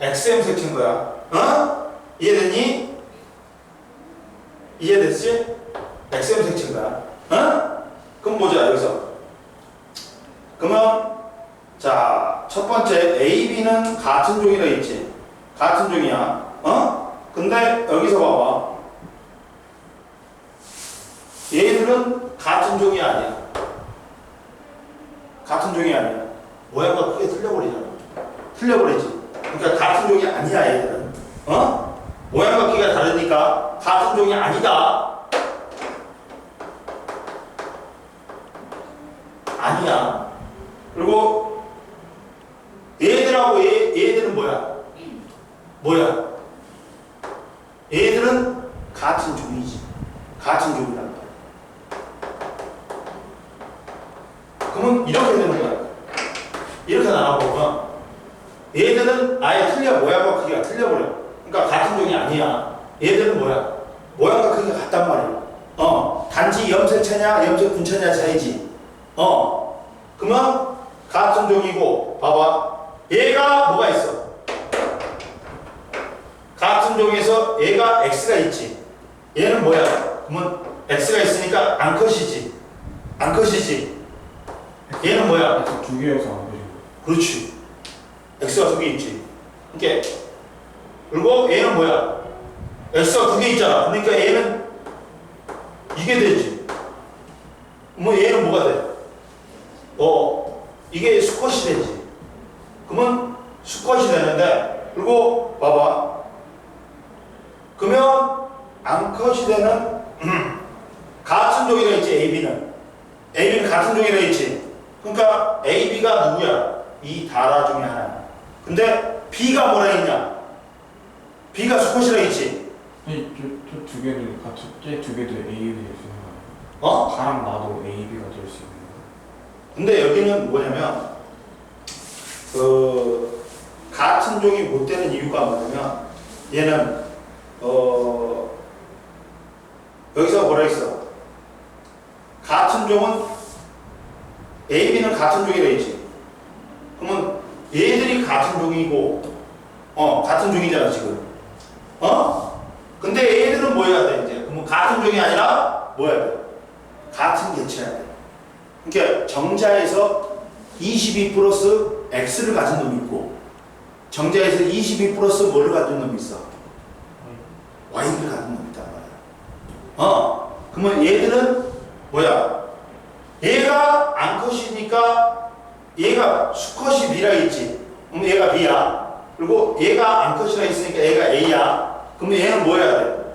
XM 색체인 거야. 이해됐니? 이해됐지? XM 색체인 거야. 그럼 보자 여기서. 그러면 자, 첫 번째 AB는 같은 종이라 했지. 같은 종이야. 근데 여기서 봐봐. 얘들은 같은 종이 아니야. 같은 종이 아니야. 모양과 크게 틀려버리잖아. 틀려버리지. 그러니까 같은 종이 아니야 얘들은. 모양과 크기가 다르니까 같은 종이 아니다. 아니야. 그리고 얘들하고 얘들은 뭐야? 뭐야? 얘들은 같은 종이지. 같은 종이란 말이야. 그러면 이렇게 되는 거야. 이렇게 나눠보면 얘들은 아예 틀려. 모양과 크기가 틀려버려. 그러니까 같은 종이 아니야. 얘들은 뭐야? 모양과 크기가 같단 말이야. 단지 염색체냐 염색 분체냐 차이지. 그러면 같은 종이고 봐봐. 얘가 뭐가 있어? 같은 종에서 얘가 X가 있지. 얘는 뭐야? 그러면 X가 있으니까 암컷이지. 암컷이지. 얘는 뭐야? 두 개여서 안 보이는 그렇지. X가 두 개 있지. 이렇게. 그리고 얘는 뭐야? X가 두 개 있잖아. 그러니까 얘는 이게 되지. 뭐 얘는 뭐가 돼? 이게 수컷이 되지. 그러면 수컷이 되는데, 그리고 봐봐. 그러면 암컷이 되는 같은 종이라 했지. AB는 같은 종이라 했지. 그러니까 AB가 누구야? 이 다라 중에 하나야. 근데 B가 뭐라 했냐? B가 수컷이라 했지. 아니 저 두 개는 같이 쟤두 개도 AB가 될 수 있는 거 아니에요? 가랑 나도 AB가 될 수 있는 거. 근데 여기는 뭐냐면 같은 종이 못 되는 이유가 뭐냐면 얘는 여기서 뭐라 했어? 같은 종은 AB는 같은 종이라 했지. 그러면 얘들이 같은 종이고 같은 종이잖아 지금. 근데 얘들은 뭐 해야 돼 이제? 그러면 같은 종이 아니라 뭐 해야 돼? 같은 개체해야 돼. 그러니까 정자에서 22 플러스 X를 가진 놈이 있고 정자에서 22 플러스 뭐를 가진 놈이 있어? Y를 가진 놈이 있단 말이야. 그러면 얘들은 뭐야? 얘가 암컷이니까 얘가 수컷이 B라 있지. 그럼 얘가 B야. 그리고 얘가 암컷이라 있으니까 얘가 A야. 그러면 얘는 뭐 해야 돼?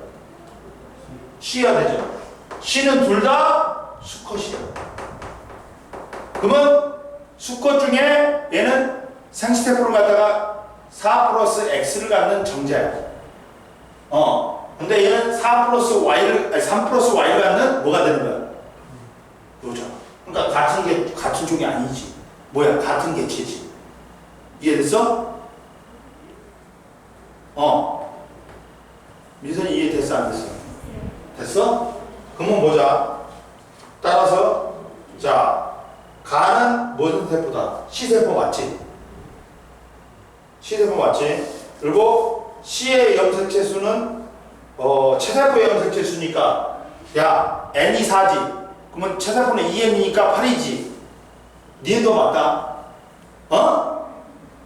C야 되죠. C는 둘 다 수컷이야. 그러면 수컷 중에 얘는 생스테프로 갖다가 4 플러스 X를 갖는 정자야. 근데 얘는 4 플러스 Y를, 아니 3 플러스 Y를 갖는 뭐가 되는 거야? 그렇죠. 그러니까 같은 종이 아니지. 뭐야? 같은 개체지. 이해됐어? 민선이 이해됐어? 안 됐어? 됐어? 그러면 보자. 따라서 자, 가는 무슨 세포다? C세포 맞지? C세포 맞지? 그리고 C의 염색체 수는 체세포의 염색체 수니까 야 N이 4지. 그러면 최세포는 2m이니까 8이지. 니은도 맞다.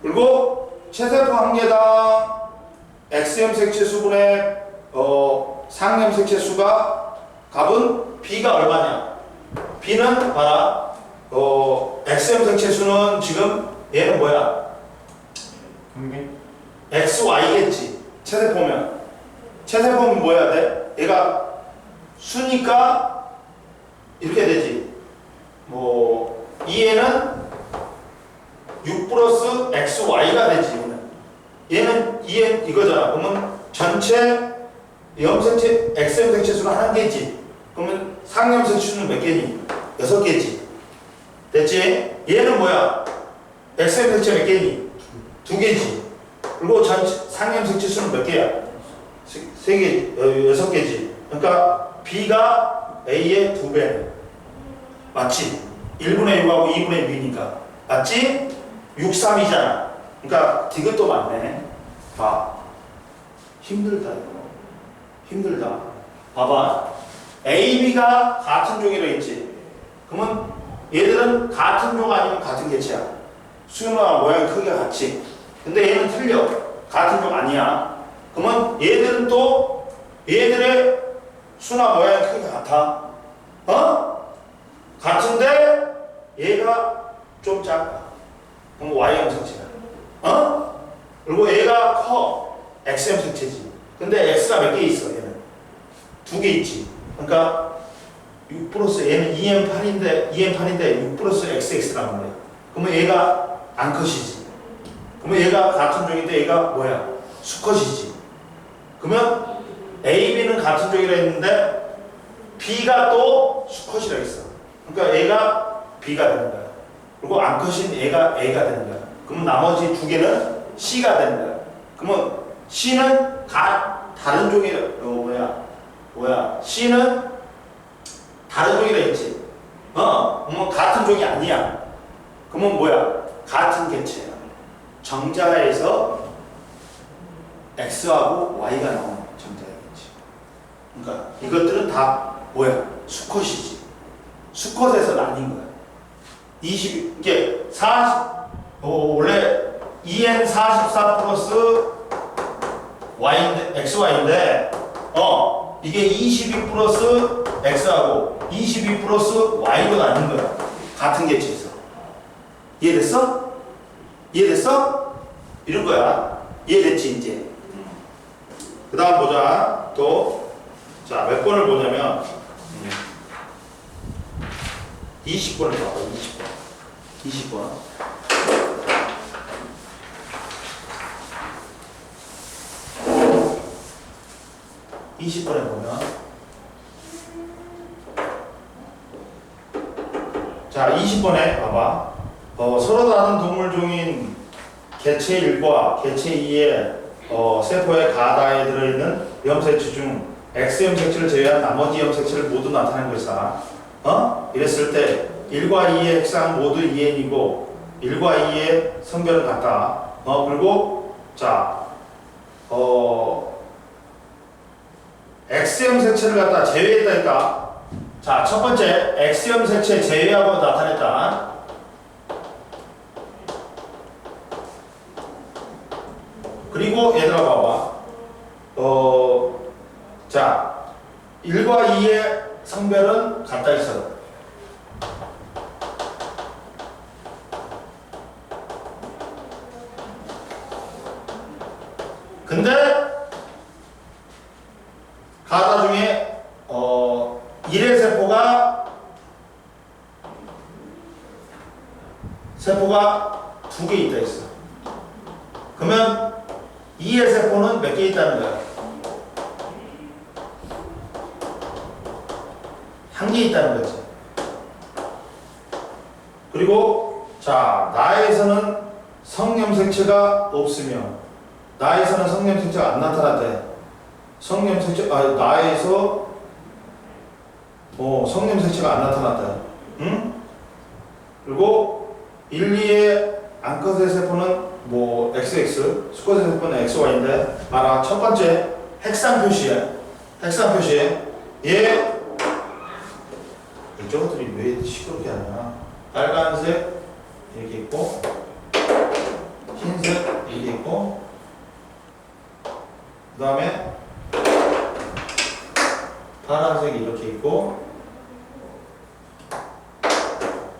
그리고 최세포 한 개당 xm 색채 수분의 상염 색채 수가 값은 b가 얼마냐? b는 봐라. xm 색채 수는 지금 얘는 뭐야? 한 개? xy겠지. 최세포면. 최세포면 뭐 해야 돼? 얘가 수니까 이렇게 되지. 뭐 2에는 6 플러스 xy가 되지. 얘는 2n 이거잖아. 그러면 전체 염색체 xm 색채수가 한 개지. 그러면 상염 색채수는 몇 개니? 6개지. 됐지? 얘는 뭐야? xm 색채 몇 개니? 2개지. 그리고 전체 상염 색채수는 몇 개야? 3개, 6개지. 그러니까 b가 a의 2배. 맞지? 1분의 6하고 2분의 6이니까. 맞지? 6, 3이잖아. 그러니까 디귿도 맞네. 봐. 힘들다 이거. 힘들다. 봐봐. A, B가 같은 종이라 했지. 그러면 얘들은 같은 종 아니면 같은 개체야. 수나 모양 크기가 같지. 근데 얘는 틀려. 같은 종 아니야. 그러면 얘들은 또 얘들의 수나 모양 크기가 같아. 같은데 얘가 좀 작아. 그럼 Y형 색채야. 그리고 얘가 커. XM 색채지. 근데 X가 몇 개 있어, 얘는? 2개 있지. 그러니까 6 플러스 얘는 2M8인데 6 플러스 XX라는 거야. 그러면 얘가 암컷이지. 그러면 얘가 같은 종인데 얘가 뭐야? 수컷이지. 그러면 A, B는 같은 종이라 했는데 B가 또 수컷이라 했어. 그러니까 얘가 B가 되는 거야. 그리고 암컷인 얘가 A가 되는 거야. 그럼 나머지 2개는 C가 되는 거야. 그러면 C는 다른 종이라, C는 다른 종이라 했지. 그러면 같은 종이 아니야. 그러면 뭐야? 같은 개체야. 정자에서 X하고 Y가 나오는 정자이겠지. 그러니까 이것들은 다 뭐야? 수컷이지. 수컷에서 나뉜 거야. 이게 40, 원래 2n 44 플러스 y인데, xy인데, 이게 22 플러스 x하고 22 플러스 y로 나뉜 거야. 같은 개체에서. 이해됐어? 이해됐어? 이런 거야. 이해됐지, 이제? 그 다음 보자. 또, 자, 몇 번을 보냐면, 20번을 봐봐, 20번. 20번. (20번에) 보면 자 20번에 봐봐. 서로 다른 동물종인 개체 1과 개체 2의 세포의 가다에 들어있는 염색체 중 X염 색체를 제외한 나머지 염색체를 모두 나타낸 것이다. 이랬을 때 1과 2의 핵상 모두 2n이고 1과 2의 성별은 같다. 그리고 자 X염 색채를 갖다 제외했다니까. 자, 첫 번째 X염 색채 제외하고 나타냈다. 그리고 얘들아 봐봐. 자, 1과 2의 성별은 같다 있어. 근데 가다 중에 1의 세포가 2개 있다 했어. 그러면 2의 세포는 몇 개 있다는 거야? 1개 있다는 거지. 그리고 자, 나에서는 성염색체가 없으며 나에서는 성염색체가 안 나타났대. 나에서 성염색체가 안 나타났다. 응? 그리고 1, 2의 암컷의 세포는 뭐 XX, 수컷의 세포는 XY인데 알아. 첫 번째 핵상 표시에 얘 저것들이 왜 시끄럽게 하냐. 빨간색 이렇게 있고 흰색 이렇게 있고 그 다음에 파란색이 이렇게 있고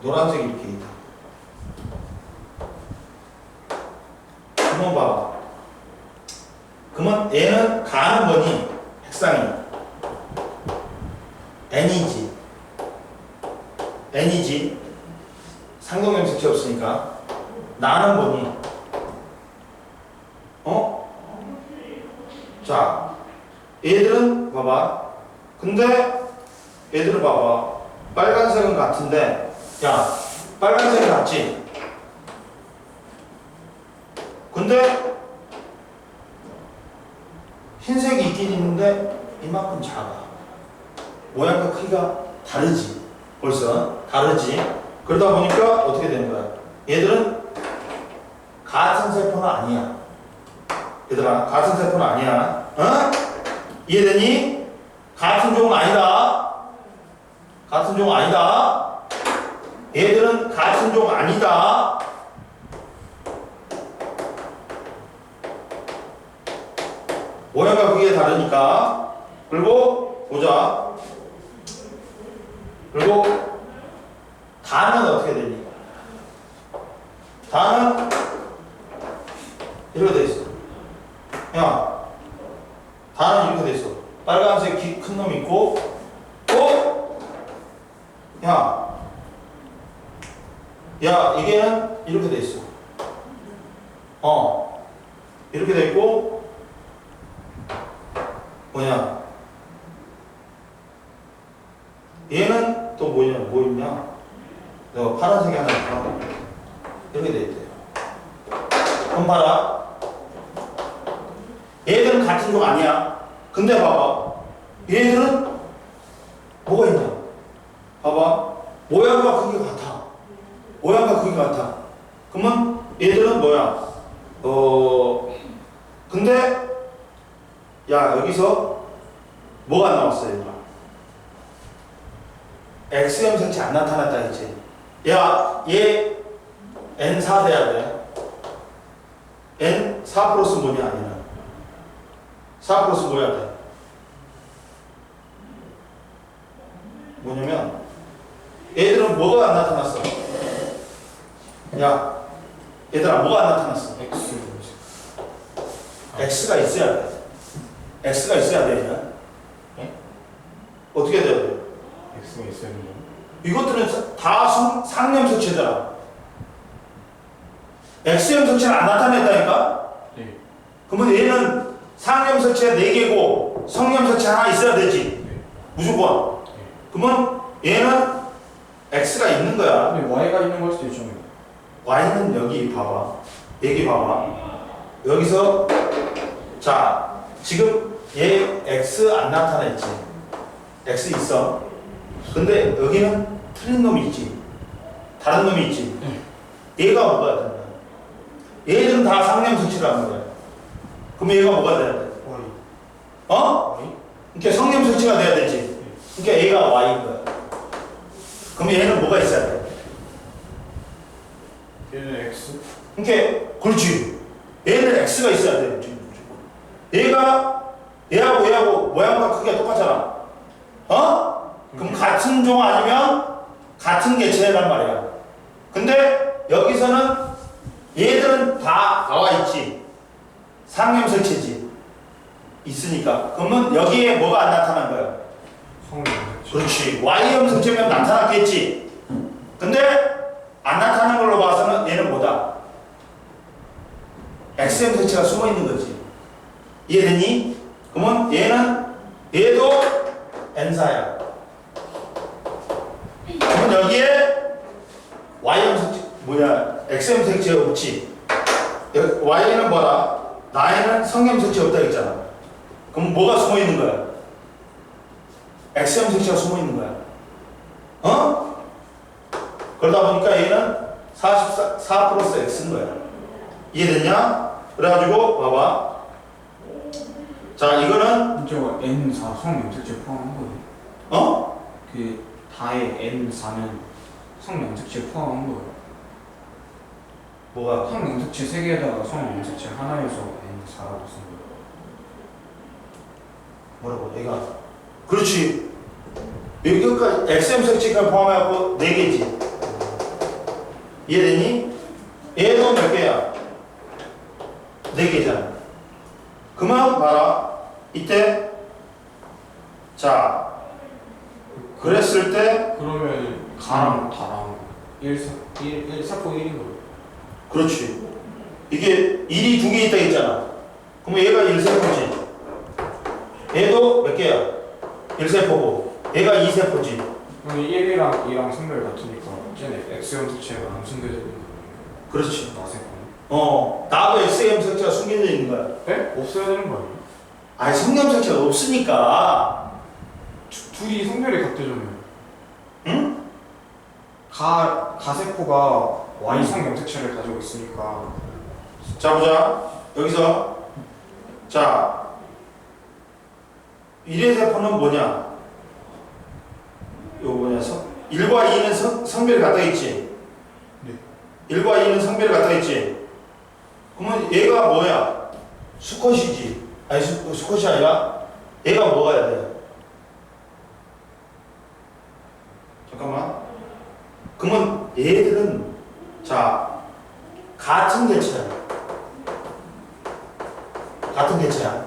노란색이 이렇게 있다. 한번 봐봐. 그러면 얘는 가는 거니 핵상이 n이지. n이지. 상동염색체 없으니까 나는 뭐니? 어? 자, 얘들은 봐봐. 근데 얘들은 봐봐. 빨간색은 같은데, 야, 빨간색은 같지? 근데 흰색이 있긴 있는데 이만큼 작아. 모양과 크기가 다르지. 벌써 다르지. 그러다 보니까 어떻게 되는 거야? 얘들은 같은 세포는 아니야. 얘들아, 같은 세포는 아니야. 어? 이해되니? 같은 종은 아니다. 같은 종은 아니다. 얘들은 같은 종 아니다. 모양과 크기가 다르니까. 그리고 보자. 그리고 단은 어떻게 되니? 단은 이렇게 돼 있어. 야, 단은 이렇게 돼 있어. 빨간색 큰 놈 있고, 야, 이게는 이렇게 돼 있어. 이렇게 돼 있고, 뭐냐? 얘는 또 뭐 있냐? 너 파란색이 하나 있구나. 이렇게 돼 있대요. 그럼 봐라. 얘들은 같은 종 아니야. 근데 봐봐. 얘들은 뭐가 있냐? 봐봐. 모양과 크기가 같아. 모양과 크기가 같아. 그러면 얘들은 뭐야? 근데 야, 여기서 뭐가 나왔어, 얘들아? X염색체 안 나타났다 했지. 야, 얘 N4 돼야 돼. N4 플러스 뭐냐, 얘는? 4 플러스 뭐야 돼? 뭐냐면 얘들은 뭐가 안 나타났어? 야, 얘들아, 뭐가 안 나타났어? X가 있어야 돼. X가 있어야 돼, 얘는. 네? 어떻게 돼야 돼? X가 있어야 되는 이것들은 다 상염색체잖아. X염색체는 안 나타냈다니까? 네. 그러면 얘는 상염색체 4개고 성염색체 하나 있어야 되지. 네. 무조건. 네. 그러면 얘는 X가 있는 거야. 근데 Y가 있는 걸 수도 있죠. Y는 여기 봐봐. 여기 봐봐. 여기서 자, 지금 얘 X 안 나타냈지. X 있어. 근데 여기는 틀린 놈이 있지. 다른 놈이 있지. 얘가 뭐가 되는 거야? 얘들은 다 상염색체라는 거야. 그럼 얘가 뭐가 돼야 돼? Y. 어? 그러니까 성염색체가 돼야 되지. 그러니까 얘가 Y인 거야. 그럼 얘는 뭐가 있어야 돼? 얘는 X. 그러니까 그렇지. 얘는 X가 있어야 돼. 얘하고 모양과 크기가 똑같잖아. 그럼 같은 종 아니면 같은 개체란 말이야. 근데 여기서는 얘들은 다 나와 있지. 상염색체지. 있으니까. 그러면 여기에 뭐가 안 나타난 거야? 성염색체. 그렇지. Y염색체면 나타났겠지. 근데 안 나타난 걸로 봐서는 얘는 뭐다? X염색체가 숨어 있는 거지. 이해되니? 그러면 얘도 N사야. 그러면 여기에 Y염색체, X염색체 없지. Y는 뭐라? 나에는 성염색체 없다 했잖아. 그럼 뭐가 숨어 있는 거야? X염색체가 숨어 있는 거야. 그러다 보니까 얘는 4 플러스 X인 거야. 이해됐냐? 그래가지고 봐봐. 자, 이거는 저거 N4 성염색체 포함한 거예요. 그 다의 N4는 성명특질 포함한 거예요. 뭐가? 성명특질 3개에다가 성명특질 하나에서 N4라고 쓴 거예요. 뭐라고? 얘가 그렇지. 여기까지 XM 색칠까지 포함해갖고 4개지. 이해되니? 얘도 몇 개야? 4개잖아. 그만 봐라. 이때 자 그랬을 때 그러면 가랑 다랑 1사포 1인 거예요. 그렇지. 이게 1이 2개 있다 했잖아. 그러면 얘가 1세포지. 얘도 몇 개야? 1세포고 얘가 2세포지. 그럼 1이랑 2랑 성별 같으니까 쟤네 X형 특체가 안 숨겨져 있는 거예요. 그렇지. 나세포는? 나도 XM 색채가 숨겨져 있는 거야. 네? 없어야 되는 거 아니에요? 아니 성염 색채가 없으니까. 둘이 성별이 같대잖아요. 응? 가세포가 Y성 염색체를 가지고 있으니까. 자 보자. 여기서 자 1의 세포는 뭐냐? 요거 뭐냐? 1과 2는 성별이 같다 했지? 네. 1과 2는 성별이 같다 했지? 그러면 얘가 뭐야? 수컷이지. 아니 수컷이 아니라 얘가 뭐가 해야 돼? 잠깐만. 그러면 얘들은 자 같은 개체야. 같은 개체야.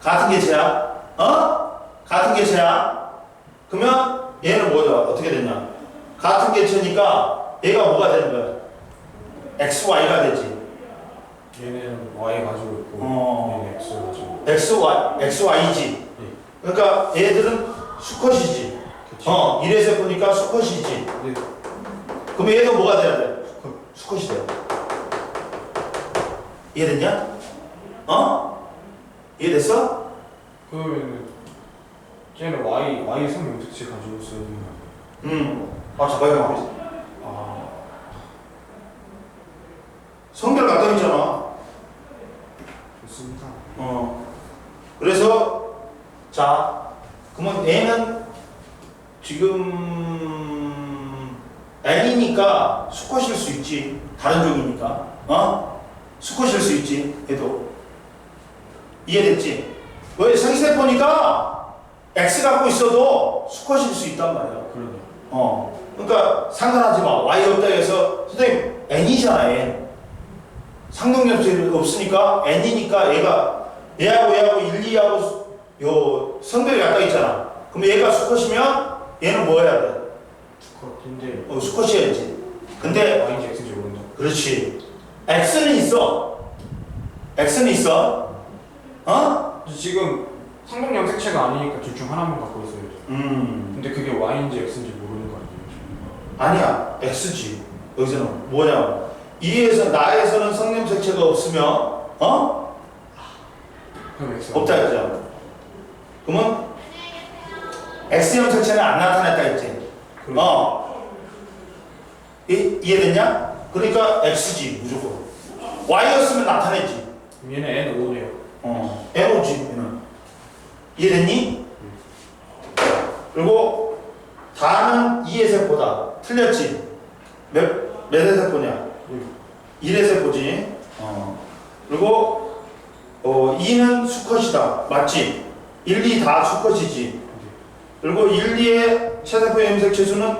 같은 개체야. 어? 같은 개체야. 그러면 얘는 뭐야? 어떻게 됐냐? 같은 개체니까 얘가 뭐가 되는 거야? XY가 되지. 얘는 Y 가지고 있고 얘는 X 가지고 있고. XY지. 네. 그러니까 얘들은 수컷이지. 그쵸. 1의 세포니까 수컷이지. 네. 그럼 얘도 뭐가 돼야 돼? 수컷이 돼요. 이해됐냐? 이해됐어? 그러면 쟤는 Y성 염색체 가지고 있어야 되는 거 아니에요? 잠깐만. 아, 성별 같다 했잖아. 좋습니다. 그래서 자 그러면 얘는 지금 N이니까 수컷일 수 있지. 다른 종이니까. 수컷일 수 있지. 얘도. 이해됐지? 왜 생세포니까 X 갖고 있어도 수컷일 수 있단 말이야. 그러네. 그러니까 상관하지 마. Y 없다 해서 선생님 N이잖아. N. 상동염색이 없으니까 N이니까 얘하고 1, 2하고 요 성별이 같다 있잖아. 그럼 얘가 수컷이면 얘는 뭐 해야 돼? 수컷인데 수컷이어야지. 근데 Y인지 X인지 모른다. 그렇지. X는 있어. X는 있어. 지금 상동 염색체가 아니니까 둘 중 하나만 갖고 있어야죠. 근데 그게 Y인지 X인지 모르는 거 아니에요? 아니야. X지. 여기서는 뭐냐? 나에서는 성염색체가 없으면 그럼 X. 없다 했죠. 그러면 X염색체는 안 나타났다 했지. 이해됐냐? 그러니까 X지 무조건. Y였으면 나타냈지. 얘는 N5네요. N오지 얘는. 이해됐니? 그리고 다는 2의 세포다. 틀렸지? 몇의 세포냐? 1의 세포지. 그리고 2는 수컷이다. 맞지? 1, 2 다 수컷이지. 그리고 1, 2의 체세포 염색체 수는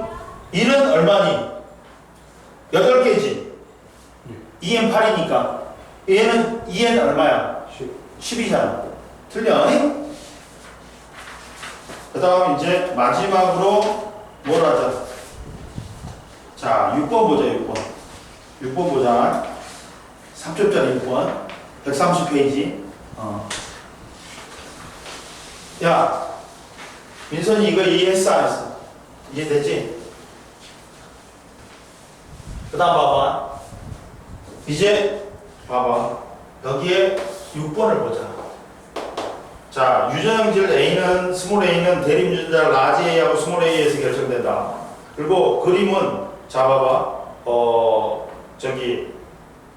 1은 얼마니? 8개지. 2엔 8이니까. 얘는 2엔 얼마야? 10이잖아. 틀려? 그 다음 이제 마지막으로 뭘 하자? 자, 6번 보자, 6번. 6번 보자. 3쪽짜리 6번. 130페이지. 야, 민선이 이거 이해했어, 안 했어? 이해됐지? 그 다음 봐봐. 이제 봐봐. 여기에 6번을 보자. 자, 유전형질 A는 스몰 A는 대립유전자 라지 A하고 스몰 A에서 결정된다. 그리고 그림은 자 봐봐.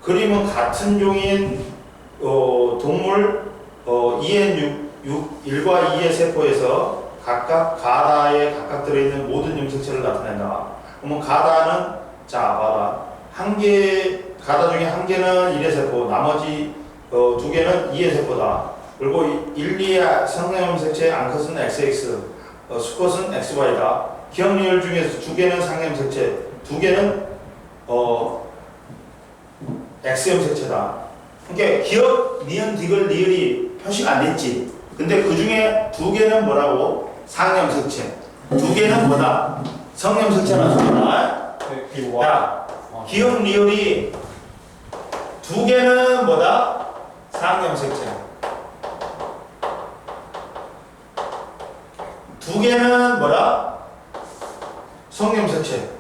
그림은 같은 종인 동물 1과 2의 세포에서 각각 가다에 각각 들어있는 모든 염색체를 나타낸다. 그러면 가다는 자 봐라 한 개 가다 중에 한 개는 1의 세포, 나머지 두 개는 2의 세포다. 그리고 1, 2의 상염색체 암컷은 XX, 수컷은 XY다. 기억리을 중에서 두 개는 상염색체, 두 개는 X염색체다. 그러니까 기억, 니은, 디귿, 리을이 표시가 안 됐지. 근데 그 중에 두 개는 뭐라고? 상염색체. 두 개는 뭐다? 성염색체라는 소리다. 야, 기억, 리을이 두 개는 뭐다? 상염색체. 두 개는 뭐라? 성염색체.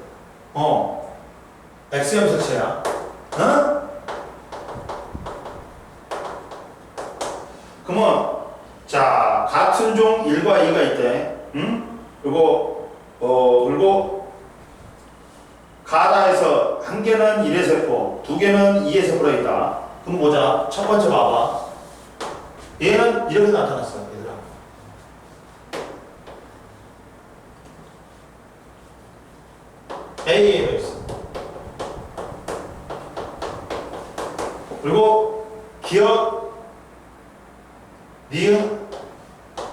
X염색체야. 어? 그러면 자 같은 종 1과 2가 있대. 응? 그리고 가다에서 한 개는 1의 세포, 두 개는 2의 세포라 있다. 그럼 보자. 첫 번째 봐봐. 얘는 이렇게 나타났어, 얘들아. A가 있어. 그리고 기억, 니은,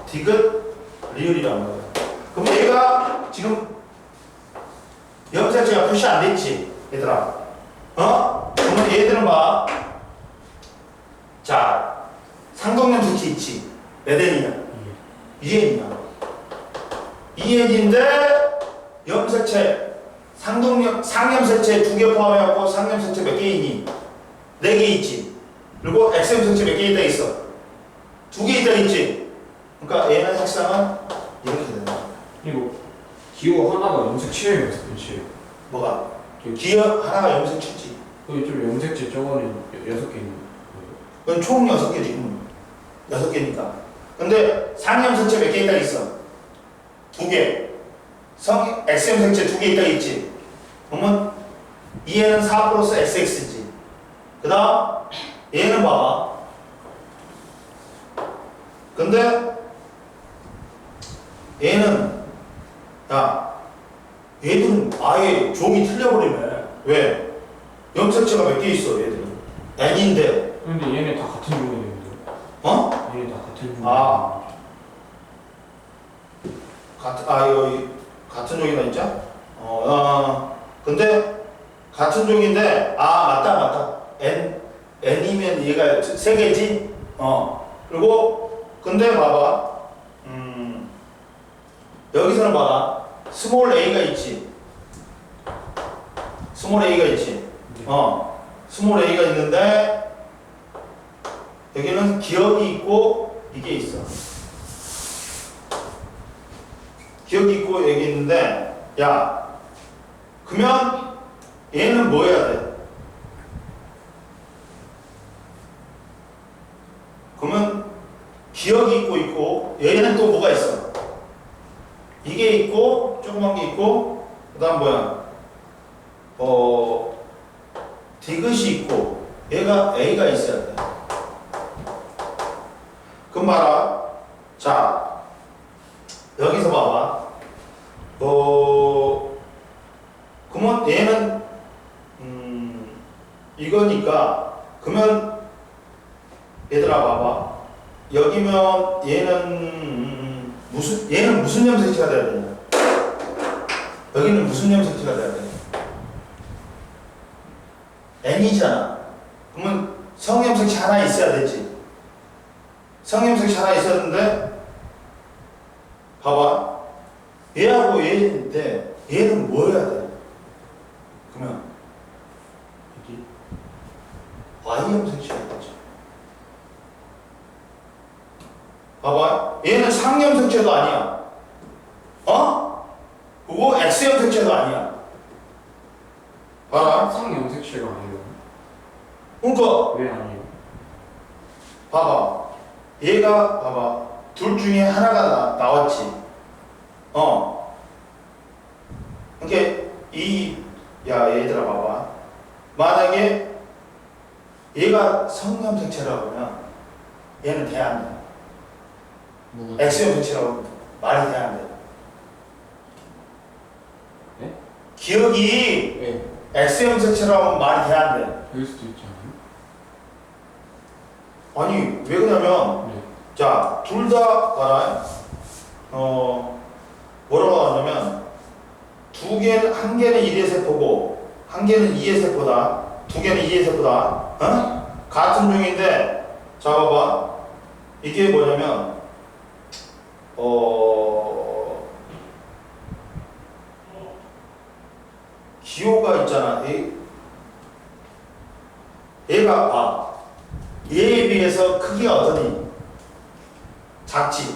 디귿, 리을이란 말이야. 그럼 얘가 지금 염색체가 표시 안 됐지, 얘들아. 그러면 얘들은 봐. 자, 상동염색체 있지. 몇 N이냐? 2N이냐? 2N인데 염색체, 상염색체 두 개 포함해갖고 상염색체 몇 개 있니? 4개 있지. 그리고 X염색체 몇 개 있다 있어? 2개 있다 있지. 그러니까 얘는 색상은 이렇게 된다. 이거 기호 하나가 염색체예요, 염색체. 뭐가? 기억 하나가 염색체지. 거기 좀 염색체 저거는 6개 있는 거예요. 그건 총 6개지. 6개니까. 근데 상염색체 몇 개 있다 있어? 2개. X염색체 2개 있다 있지. 그러면 얘는 4 플러스 XX지. 그 다음 얘는 봐봐. 근데 얘는 야 얘들은 아예 종이 틀려버리네. 왜? 염색체가 몇 개 있어 얘들은. N인데. 근데 얘네 다 같은 종이 되는데. 얘네 다 같은 종. 이거 같은 종이다 진짜? 근데 같은 종인데 맞다. N이면 얘가 3개지? 그리고 근데 봐봐. 여기서는 봐봐. 스몰 a가 있지. 스몰 a가 있지. 스몰 a가 있는데 여기는 기억이 있고 이게 있어. 기억이 있고 여기 있는데 야 그러면 얘는 뭐 해야 돼? 그러면 기억이 있고 얘는 또 뭐가 있어? 이게 있고 조그만 게 있고 그 다음 뭐야? 디귿이 있고 얘가 A가 있어야 돼. 그럼 봐라. 자 여기서 봐봐. 그러면 얘는 이거니까 그러면 얘들아 봐봐. 여기면 얘는 무슨 염색체가 돼야 되냐? 여기는 무슨 염색체가 돼야 되냐? N이잖아. 그러면 성염색체 하나 있어야 되지. 성염색체 하나 있어야 되는데 봐봐. 얘하고 얘인데 얘는 뭐 해야 돼? 그러면 여기 Y염색체가 되지. 봐봐. 얘는 상염색체도 아니야. 그거 X염색체도 아니야. 봐라. 상염색체가 아니에요. 그러니까 왜 아니에요? 봐봐. 얘가 봐봐. 둘 중에 하나가 나왔지. 그러니까 얘들아 봐봐. 만약에 얘가 성염색체라고 하면 얘는 돼 안 돼? X염색체라고 하면 말이 돼야 안 돼? 네? 기억이 네. X형 색채라면 말이 돼야 안 돼? 될 수도 있잖아요. 아니 왜 그러냐면 네. 자 둘 다 봐라 뭐라고 하냐면 한 개는 1의 세포고 한 개는 2의 세포다. 두 개는 2의 세포다. 어? 같은 종인데 자 봐봐 이게 뭐냐면 기호가 있잖아. 얘가 봐. 얘에 비해서 크기가 어떠니? 작지.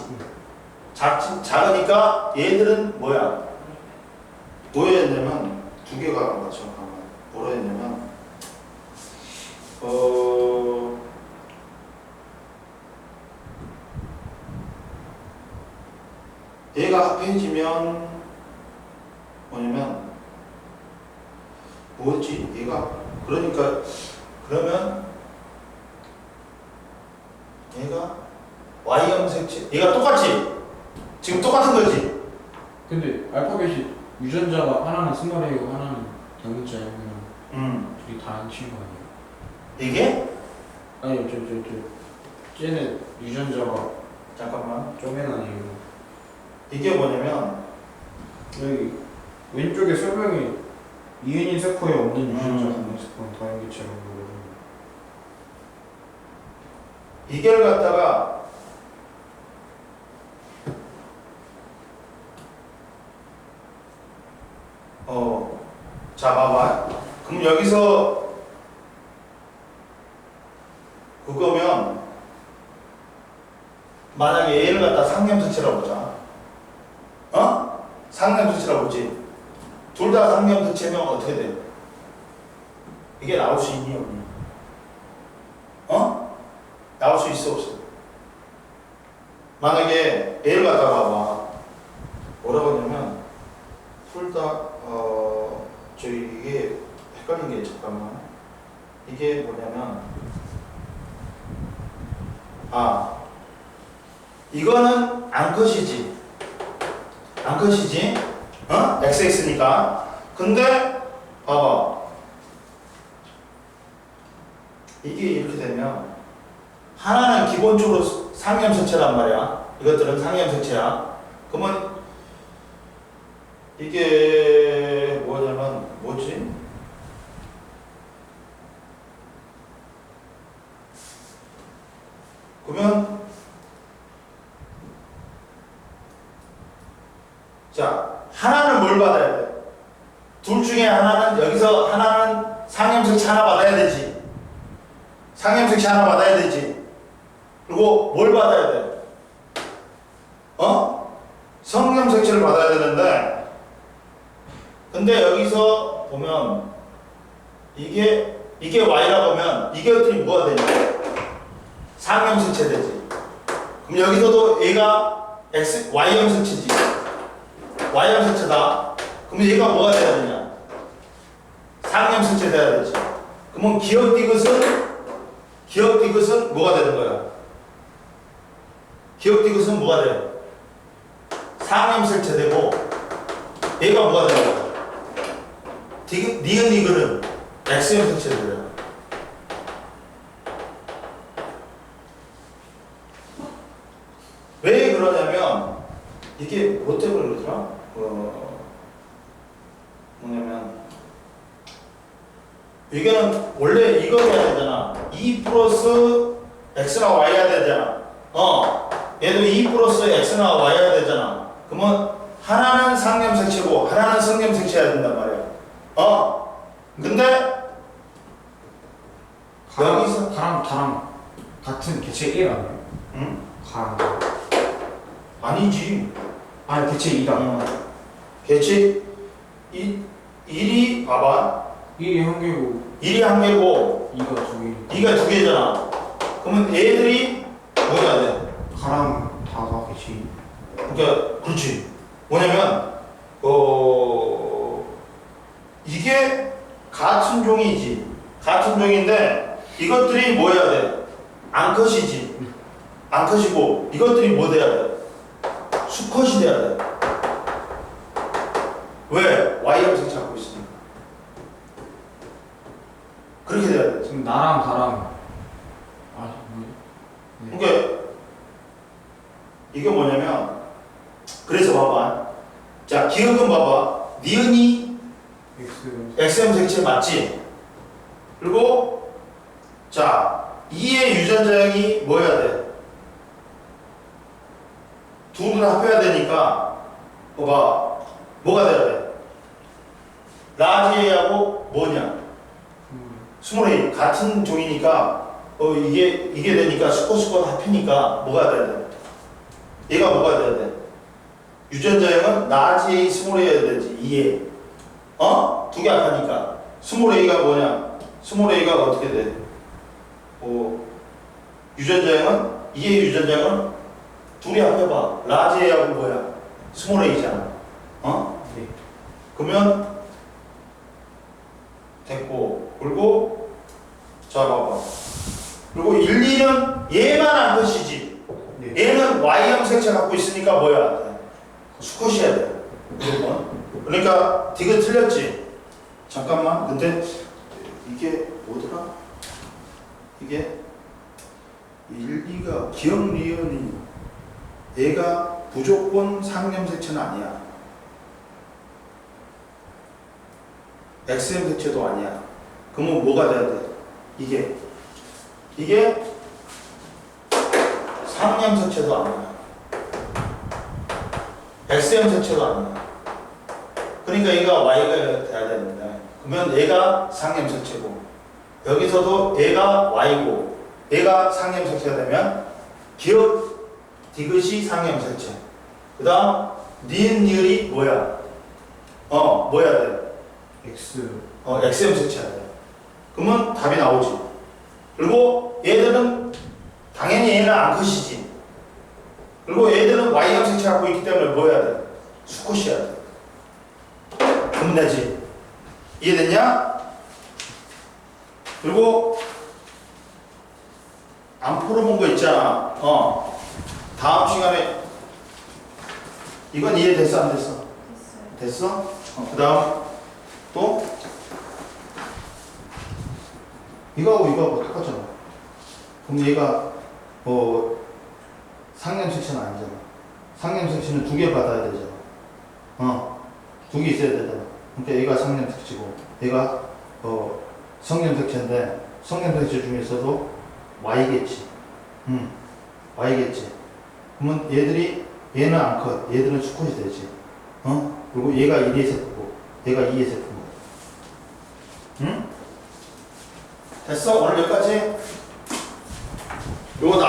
작으니까 얘들은 뭐야? 뭐였냐면 두 개가 잠깐만 뭐라 했냐면 얘가 합해지면 뭐냐면 뭐였지? 얘가 그러니까 그러면 얘가 Y형 색채 얘가 똑같지? 지금 똑같은 거지? 근데 알파벳이 유전자가 하나는 스몰이고 하나는 대문자이면 둘이 다 안 친거 아니에요? 이게? 아니요 쟤는 유전자가 잠깐만 쪼맨 아니에요. 이게 뭐냐면 여기 왼쪽에 설명이 이은인 세포에 없는 유전자 없는 세포는 다연계체라고 그러거든요. 이걸 갖다가 자 봐봐. 그럼 여기서 그거면 만약에 얘를 갖다 상념색채라고 보자. 상념색채라고 보지. 둘 다 상념색채면 어떻게 돼? 이게 나올 수 있니 없니? 나올 수 있어 없어? 만약에 얘를 갖다가 봐봐. 뭐라고 하냐면 둘 다 이게 헷갈린 게 잠깐만. 이게 뭐냐면 이거는 암컷이지. XX니까. 근데 봐봐. 이게 이렇게 되면 하나는 기본적으로 상염색채란 말이야. 이것들은 상염색채야. 그러면 이게 뭐냐면 뭐지? 그러면 자 하나는 뭘 받아야 돼? 둘 중에 하나는 여기서 하나는 상염색채 하나 받아야 되지. 상염색채 하나 받아야 되지. 그리고 뭘 받아야 돼? 성염색채를 받아야 되는데 근데 여기서 보면 이게 Y라고 하면 이것들이 뭐가 되냐? 상염색채 되지. 그럼 여기서도 얘가 Y형색채지. Y형색채다. 그럼 얘가 뭐가 돼야 되냐? 상염색채 돼야 되지. 그러면 기억 디귿은 뭐가 되는 거야? 기억 디귿은 뭐가 돼? 상염색채 되고 얘가 뭐가 되는 거야? 니은은 X형색채 돼요. 왜 그러냐면 이게 뭐 때문에 그러더라? 뭐냐면 이거는 원래 이거 해야 되잖아. 2 플러스 X나 Y 해야 되잖아. 얘도 2 플러스 X나 Y 해야 되잖아. 그러면 하나는 상염색채고 하나는 성염색채 해야 된단 말이야. 근데 여기서 가랑 같은 개체 1 아니에요? 응? 가랑 아니지. 아니 개체 2다. 개체 1이 봐봐. 1이 한 개고 1이 한 개고 2가 두 개. 2가 두 개잖아. 그러면 애들이 뭐야 돼? 가랑 다가 개체 2. 그러니까 그렇지. 뭐냐면 이게 같은 종이지. 같은 종인데 이것들이 뭐 해야 돼? 암컷이지. 암컷이고 이것들이 뭐 돼야 돼? 수컷이 돼야 돼. 왜? Y형 색채 갖고 있으니까. 그렇게 돼야 돼. 지금 나랑 다랑 아 뭐. 그러니까 이게 뭐냐면 그래서 봐봐. 자, 기억은 봐봐. 니은이 X XM 색채 맞지? 그리고 자, 2의 유전자형이 뭐여야 돼? 둘을 합해야 되니까 봐봐. 뭐가 돼야 돼? 라지 A하고 뭐냐? 스몰 A 같은 종이니까 이게 되니까 수컷 합이니까 뭐가 돼야 돼? 얘가 뭐가 돼야 돼? 유전자형은 라지 A 스몰 A여야 되지. 2A 두 개 합하니까 스몰 A가 뭐냐? 스몰 A가 어떻게 돼? 유전자형은 2A 유전자형은 둘이 합해봐. 라지 A하고 뭐야? 스몰 A잖아. 네. 그러면 됐고, 그리고 자 봐봐. 그리고 1, 2는 얘만 한 것이지. 네. 얘는 Y형 색채 갖고 있으니까 뭐야? 수컷이어야 돼. 그러니까 디귿 틀렸지? 잠깐만. 근데 이게 뭐더라? 이게 1, 2가 기억 리은이 얘가 무조건 상념 색채는 아니야. XM 색채도 아니야. 그러면 뭐가 돼야 돼? 이게 상념 색채도 아니야. XM 색채도 아니야. 그러니까 얘가 Y가 돼야 되는데, 그러면 얘가 상념 색채고, 여기서도 얘가 Y고, 얘가 상념 색채가 되면 기억 디귿이 상념 색채. 그 다음 니은 니을이 뭐야? 뭐야 돼? X XM 색채야 돼. 그러면 답이 나오지. 그리고 얘들은 당연히 얘는 암컷이지. 그리고 얘들은 Y형 색채 갖고 있기 때문에 뭐 해야 돼? 수컷이어야 돼. 그럼 되지. 이해됐냐? 그리고 안 풀어본 거 있잖아. 다음 시간에 이건 이해됐어 안 됐어? 됐어요. 됐어? 그 다음 또 이거하고 똑같잖아. 그럼 얘가 상념 색채는 아니잖아. 상념 색채는 두 개 받아야 되잖아. 두 개 있어야 되잖아. 그러니까 얘가 상념 색채고 얘가 성념 색채인데 성념 색채 중에서도 Y겠지. Y겠지. 그러면 얘는 암컷, 얘들은 수컷이 되지. 그리고 얘가 1의 세포고 얘가 2의 세포고. 응? 됐어? 오늘 여기까지? 요거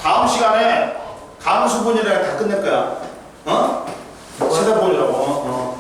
다음 시간에 감수분이랑 다 끝낼 거야. 찾아보느라고.